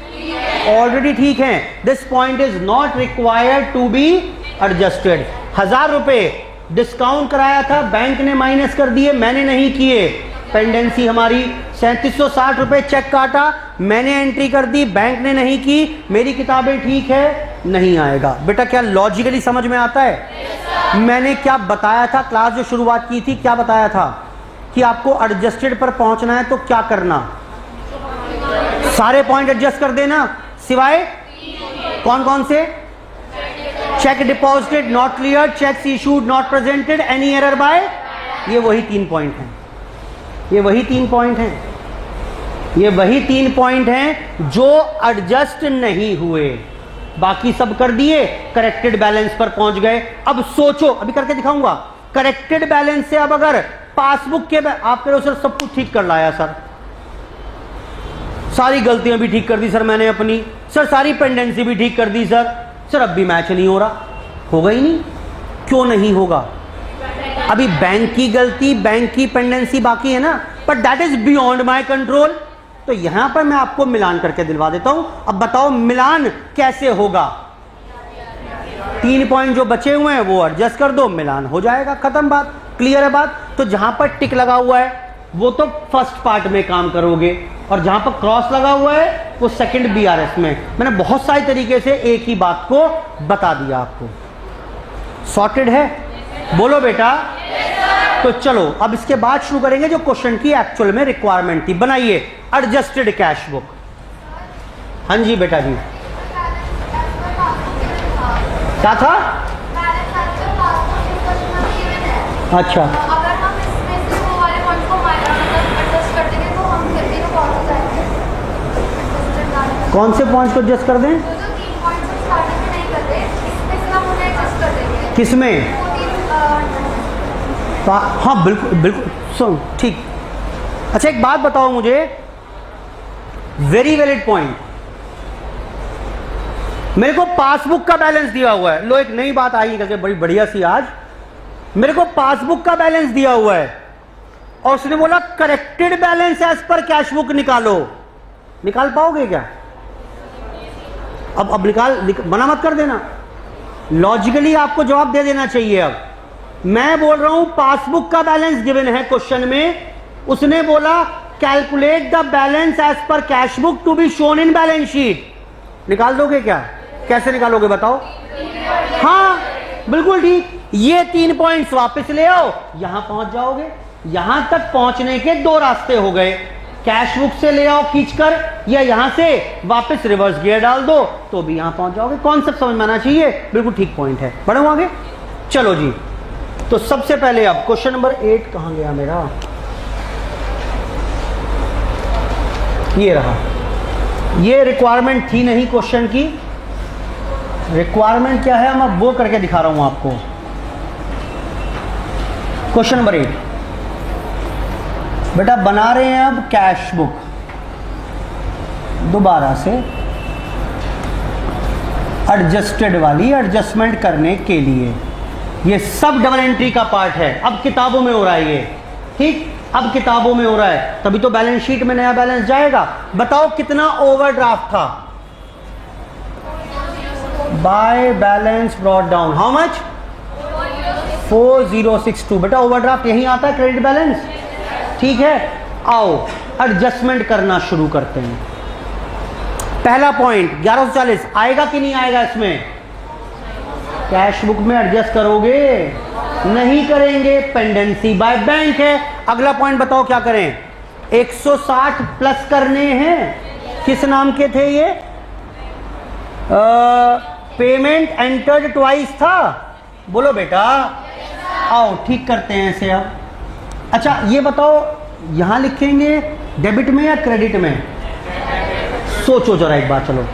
ऑलरेडी ठीक हैं। This point is not required to be adjusted. 1000 रुपए डिस्काउंट कराया था, बैंक ने माइनस कर दिए, मैंने नहीं किए, पेंडेंसी हमारी। 3760 रुपए चेक काटा, मैंने एंट्री कर दी, बैंक ने नहीं की, मेरी किताबें ठीक है, नहीं आएगा। बेटा क्या लॉजिकली समझ में आता है? yes, मैंने क्या बताया था? क्लास जो शुरुआत की थी क्या बताया था कि आपको एडजस्टेड पर पहुंचना है तो क्या करना? सारे पॉइंट एडजस्ट कर देना, सिवाय कौन कौन से? Cheque deposited not clear, cheques issued not presented, any error by. ये वही 3 पॉइंट हैं, ये वही 3 पॉइंट हैं, ये वही 3 पॉइंट हैं जो एडजस्ट नहीं हुए। बाकी सब कर दिए, करेक्टेड बैलेंस पर पहुंच गए। अब सोचो, अभी करके दिखाऊंगा। करेक्टेड बैलेंस से अब अगर पासबुक के आप कह रहे हो सर सब कुछ ठीक कर लाया सर, सारी गलतियां भी ठीक कर दी सर मैंने अपनी, सर सारी पेंडेंसी भी ठीक कर दी सर अब भी मैच नहीं हो रहा। होगा ही नहीं। क्यों नहीं होगा? अभी बैंक की गलती, बैंक की पेंडेंसी बाकी है ना, but that is beyond my control. तो यहां पर मैं आपको मिलान करके दिलवा देता हूं। अब बताओ मिलान कैसे होगा? 3 पॉइंट जो बचे हुए हैं वो एडजस्ट कर दो, मिलान हो जाएगा, खत्म बात, क्लियर है बात। तो जहां पर टिक लगा हुआ है वो तो फर्स्ट पार्ट में काम करोगे, और जहां पर क्रॉस लगा हुआ है वो सेकंड बीआरएस में। मैंने बहुत सारे तरीके से एक ही बात को बता दिया आपको। सॉर्टेड है? बोलो बेटा। तो चलो अब इसके बाद शुरू करेंगे जो क्वेश्चन की एक्चुअल में रिक्वायरमेंट थी। बनाइए एडजस्टेड कैश बुक। हाँ जी बेटा जी, क्या था? अच्छा, अगर हम इसमें से वो वाले पॉइंट को एडजस्ट कर देंगे तो हम फिर भी पहुंच जाएंगे। कौन से पॉइंट को एडजस्ट कर दें? जो 3 पॉइंट्स हम स्टार्टिंग में नहीं करते, इसमें से हम उन्हें एडजस्ट कर देंगे। किसमें? हाँ बिल्कुल बिल्कुल, सुन ठीक। अच्छा एक बात बताओ मुझे, वेरी वैलिड पॉइंट। मेरे को पासबुक का बैलेंस दिया हुआ है, लो एक नई बात आई करके बड़ी बढ़िया सी आज। मेरे को पासबुक का बैलेंस दिया हुआ है और उसने बोला corrected balance as per cash book निकालो। निकाल पाओगे क्या? अब मना मत कर देना, लॉजिकली आपको जवाब दे देना चाहिए। अब मैं बोल रहा हूं पासबुक का बैलेंस गिवन है क्वेश्चन में, उसने बोला calculate the balance as per cash book to be shown in balance sheet. निकाल दोगे क्या? कैसे निकालोगे बताओ? हाँ बिल्कुल ठीक। ये 3 पॉइंट्स वापस ले आओ, यहां पहुंच जाओगे। यहां तक पहुंचने के 2 रास्ते हो गए, कैश बुक से ले आओ खींचकर, या यहां से वापस रिवर्स गियर डाल दो तो भी यहां पहुंच जाओगे। कॉन्सेप्ट समझ में आना चाहिए, बिल्कुल ठीक पॉइंट है। बढ़ो आगे, चलो जी। तो सबसे पहले अब क्वेश्चन नंबर 8 कहां गया मेरा? ये रहा। ये रिक्वायरमेंट थी नहीं क्वेश्चन की। रिक्वायरमेंट क्या है, मैं वो करके दिखा रहा हूं आपको। क्वेश्चन नंबर 8 बेटा बना रहे हैं अब कैश बुक दोबारा से, एडजस्टेड वाली, एडजस्टमेंट करने के लिए। ये सब डबल एंट्री का पार्ट है। अब किताबों में हो रहा है ये, ठीक, अब किताबों में हो रहा है, तभी तो बैलेंस शीट में नया बैलेंस जाएगा। बताओ कितना ओवरड्राफ्ट था? By balance brought down how much? 4062। बेटा ओवरड्राफ्ट यही आता है, क्रेडिट बैलेंस, ठीक है। आओ एडजस्टमेंट करना शुरू करते हैं। पहला पॉइंट 1140 आएगा कि नहीं आएगा इसमें? कैश बुक में एडजस्ट करोगे? नहीं करेंगे, पेंडेंसी बाय बैंक है। अगला पॉइंट बताओ क्या करें? 160 प्लस करने हैं। किस नाम के थे ये? पेमेंट एंटर्ड ट्वाइस था, बोलो बेटा। आओ ठीक करते हैं इसे अब। अच्छा ये बताओ, यहाँ लिखेंगे डेबिट में या क्रेडिट में? सोचो जरा एक बार। चलो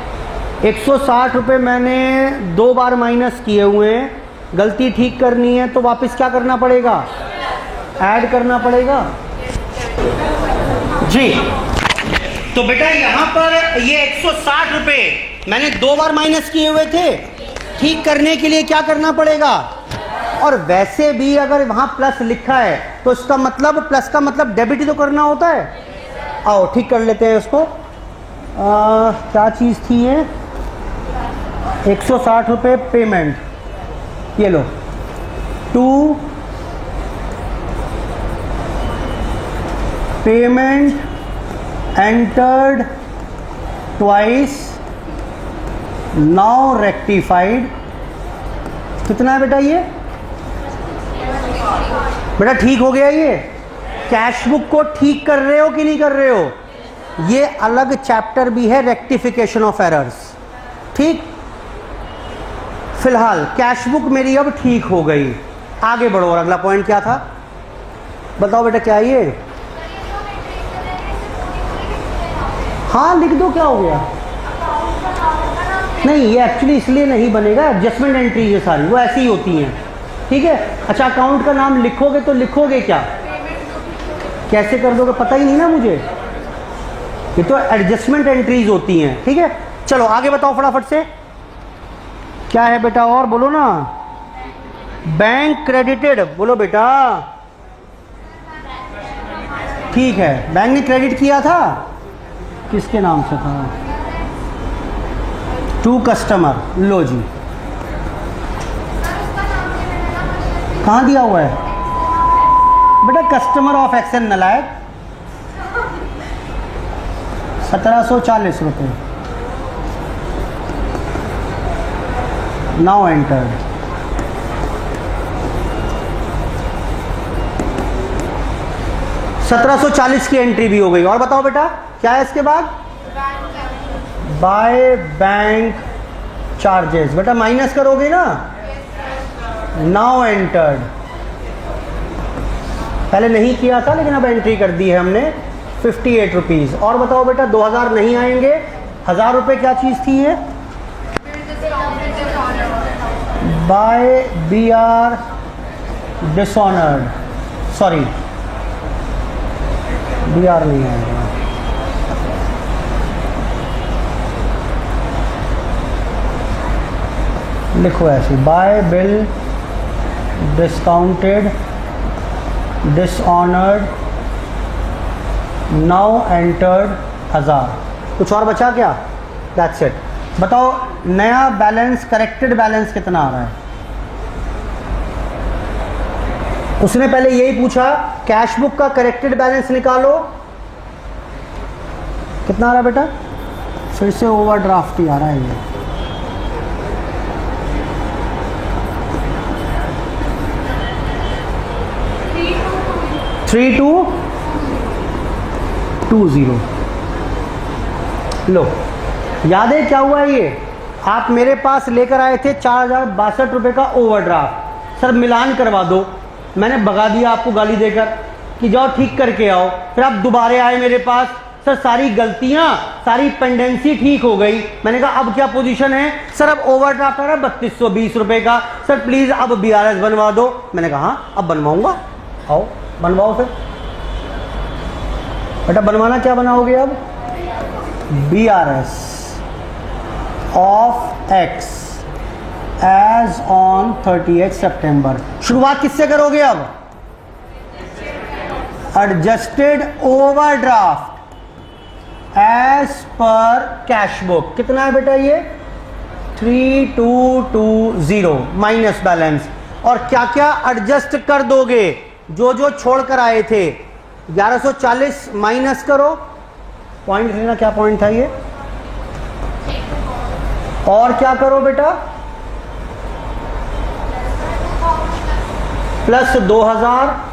160 रुपये मैंने 2 बार माइनस किए हुए हैं, गलती ठीक करनी है तो वापस क्या करना पड़ेगा? ऐड करना पड़ेगा जी। तो बेटा यहाँ पर ये 160 रुपये मैंने 2 बार माइनस किए हुए थे, ठीक करने के लिए क्या करना पड़ेगा? और वैसे भी अगर वहाँ प्लस लिखा है तो इसका मतलब, प्लस का मतलब डेबिट ही तो करना होता है। आओ ठीक कर लेते हैं उसको। क्या चीज़ थी ये? 160 रुपये पेमेंट, ये लो। Two payment entered twice, now rectified. कितना है बेटा ये? बेटा ठीक हो गया ये? कैश बुक को ठीक कर रहे हो कि नहीं कर रहे हो? ये अलग चैप्टर भी है, रेक्टिफिकेशन ऑफ एरर्स। ठीक, फिलहाल कैश बुक मेरी अब ठीक हो गई। आगे बढ़ो। और अगला पॉइंट क्या था बताओ बेटा? क्या ये? हाँ लिख दो, क्या हो गया? नहीं ये एक्चुअली इसलिए नहीं बनेगा, एडजस्टमेंट एंट्री ये सारी वो ऐसी ही होती हैं। ठीक है। अच्छा अकाउंट का नाम लिखोगे तो लिखोगे क्या? कैसे कर दोगे? पता ही नहीं ना मुझे। ये तो एडजस्टमेंट एंट्रीज होती हैं। ठीक है, चलो आगे बताओ फटाफट से। क्या है बेटा? और बोलो ना। बैंक क्रेडिटेड, बोलो बेटा। ठीक है, बैंक ने क्रेडिट किया था, किसके नाम से था? To customer. लो जी, कहाँ दिया हुआ है बेटा? कस्टमर ऑफ एक्शन नलायक, 1740 रुपये। Now entered. $1740 की एंट्री भी हो गई। और बताओ बेटा क्या है इसके बाद? By bank charges. बेटा माइनस करोगे ना? Now entered. पहले नहीं किया था लेकिन अब एंट्री कर दी है हमने, 58 रुपीज़। और बताओ बेटा 2000 नहीं आएंगे, 1000 रुपये क्या चीज़ थी ये? By B R dishonoured, sorry B R नहीं आएगा। लिखो ऐसे, by bill discounted dishonoured now entered 1000। कुछ और बचा क्या? That's it. बताओ नया बैलेंस, करेक्टेड बैलेंस कितना आ रहा है? उसने पहले यही पूछा, कैश बुक का करेक्टेड बैलेंस निकालो। कितना आ रहा है बेटा? फिर से ओवरड्राफ्ट ही आ रहा है ये। Three to 20। लो याद है क्या हुआ ये? आप मेरे पास लेकर आए थे 4062 रुपये का ओवरड्राफ्ट। सर मिलान करवा दो। मैंने भगा दिया आपको गाली देकर कि जाओ ठीक करके आओ। फिर आप दोबारा आए मेरे पास, सर सारी गलतियां, सारी पेंडेंसी ठीक हो गई। मैंने कहा अब क्या पोजीशन है? सर अब ओवरड्राफ्ट आ रहा है 3220 रुपये का, सर प्लीज़ अब BRS बनवा दो। मैंने कहा हाँ अब बनवाऊंगा, आओ बनवाओ। फिर बेटा बनवाना क्या बनाओगे अब? BRS of X as on 30 सितंबर। शुरुआत किससे करोगे अब? Adjusted overdraft as per cash book. कितना है बेटा ये? 3220 माइनस बैलेंस। और क्या क्या एडजस्ट कर दोगे? जो जो छोड़ कर आए थे 1140 माइनस करो। पॉइंट लेना, क्या पॉइंट था ये? और क्या करो बेटा? प्लस 2000।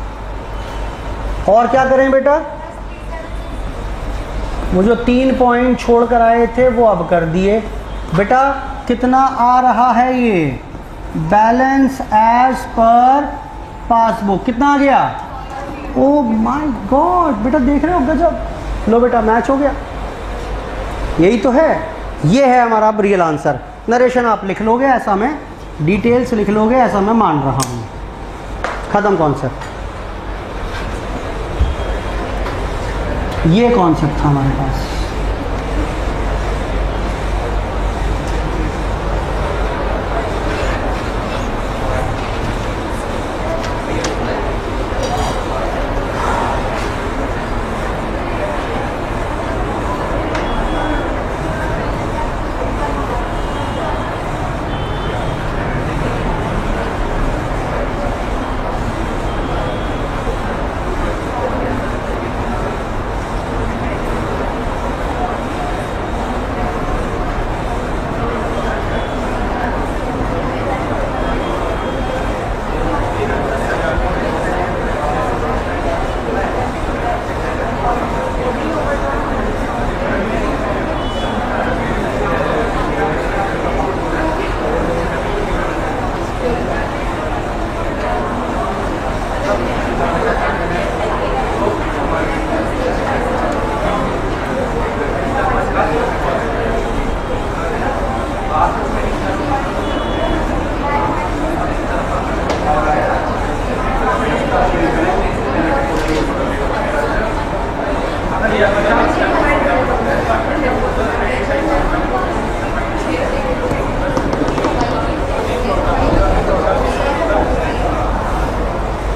और क्या करें बेटा? वो जो 3 पॉइंट छोड़ कर आए थे वो अब कर दिए। बेटा कितना आ रहा है ये? बैलेंस एज पर पासबुक कितना आ गया? ओ माय गॉड, बेटा देख रहे हो गजब। लो बेटा मैच हो गया, यही तो है, ये है हमारा रियल आंसर। नरेशन आप लिख लोगे ऐसा, मैं डिटेल्स लिख लोगे ऐसा मैं मान रहा हूँ। खत्म कॉन्सेप्ट। ये कॉन्सेप्ट था हमारे पास।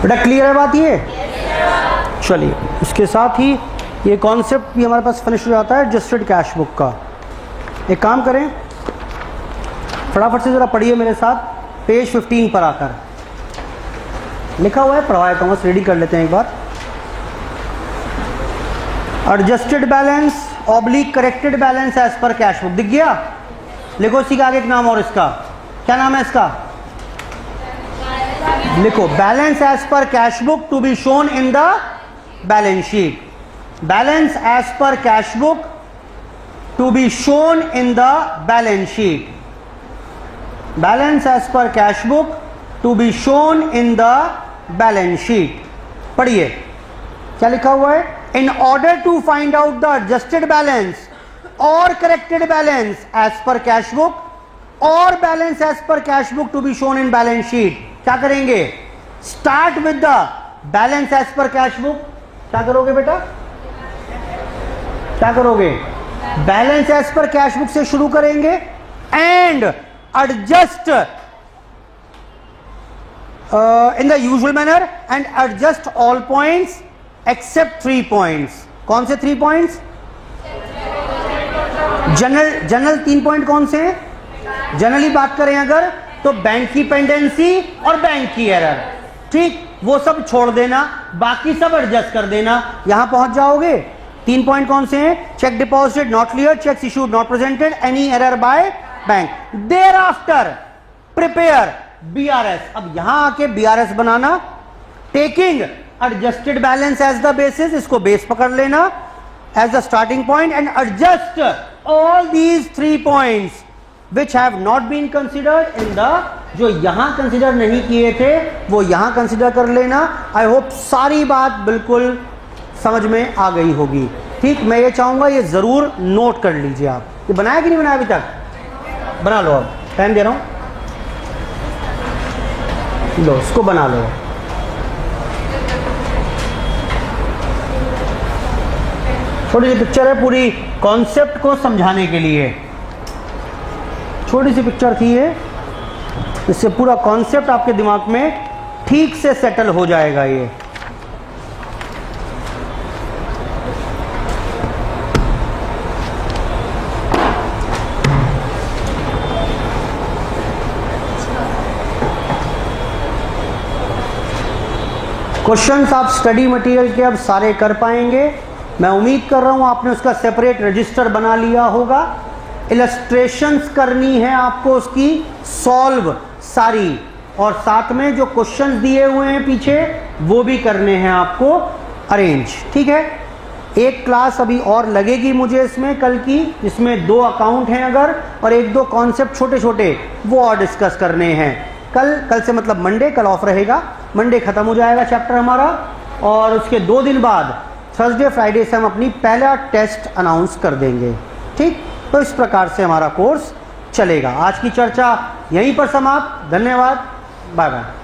बेटा क्लियर है बात ये? चलिए, इसके साथ ही ये कॉन्सेप्ट भी हमारे पास फिनिश हो जाता है एडजस्टेड कैश बुक का। एक काम करें, फटाफट से ज़रा पढ़िए मेरे साथ, पेज 15 पर आकर लिखा हुआ है, पढ़वाया कॉमर्स रीडिंग कर लेते हैं एक बार। Adjusted balance oblique corrected balance as per cash book, दिख गया? लिखो इसी का आगे एक नाम और इसका क्या नाम है इसका? लिखो balance as per cash book to be shown in the balance sheet. Balance as per cash book to be shown in the balance sheet. Balance as per cash book to be shown in the balance sheet. पढ़िए क्या लिखा हुआ है? In order to find out the adjusted balance और corrected balance as per cash book और balance as per cash book to be shown in balance sheet, क्या करेंगे? Start with the balance as per cash book. क्या करोगे बेटा? क्या करोगे? Balance as per cash book से शुरू करेंगे and adjust in the usual manner and adjust all points except 3 points. कौन से 3 पॉइंट्स? जनरल 3 पॉइंट कौन से हैं? जनरली बात करें अगर तो बैंक की पेंडेंसी और बैंक की एरर, ठीक, वो सब छोड़ देना, बाकी सब एडजस्ट कर देना। यहां पहुंच जाओगे। 3 पॉइंट कौन से हैं? Cheque deposited not clear, cheques issued not presented, any error by bank. Thereafter prepare BRS. अब यहां आके बीआरएस बनाना, taking adjusted balance as the basis, इसको बेस पकड़ लेना as the starting point and adjust all these 3 points which have not been considered in the, जो यहां consider नहीं किए थे वो यहां कंसिडर कर लेना। आई होप सारी बात बिल्कुल समझ में आ गई होगी। ठीक, मैं ये चाहूंगा ये जरूर नोट कर लीजिए आप। ये बनाया कि नहीं बनाया अभी तक? बना लो, अब टाइम दे रहा हूं, लो इसको बना लो। छोटी सी पिक्चर है पूरी कॉन्सेप्ट को समझाने के लिए, छोटी सी पिक्चर थी ये, इससे पूरा कॉन्सेप्ट आपके दिमाग में ठीक से सेटल हो जाएगा। ये क्वेश्चंस आप स्टडी मटेरियल के अब सारे कर पाएंगे। मैं उम्मीद कर रहा हूं आपने उसका सेपरेट रजिस्टर बना लिया होगा। इलस्ट्रेशंस करनी है आपको उसकी सॉल्व सारी, और साथ में जो क्वेश्चंस दिए हुए हैं पीछे वो भी करने हैं आपको अरेंज। ठीक है, एक क्लास अभी और लगेगी मुझे इसमें कल की, जिसमें 2 अकाउंट हैं अगर, और 1-2 कॉन्सेप्ट छोटे छोटे वो और डिस्कस करने हैं। कल से मतलब मंडे, कल ऑफ रहेगा, मंडे ख़त्म हो जाएगा चैप्टर हमारा, और उसके 2 दिन बाद थर्सडे फ्राइडे से हम अपनी पहला टेस्ट अनाउंस कर देंगे। ठीक, तो इस प्रकार से हमारा कोर्स चलेगा। आज की चर्चा यहीं पर समाप्त। धन्यवाद, बाय बाय।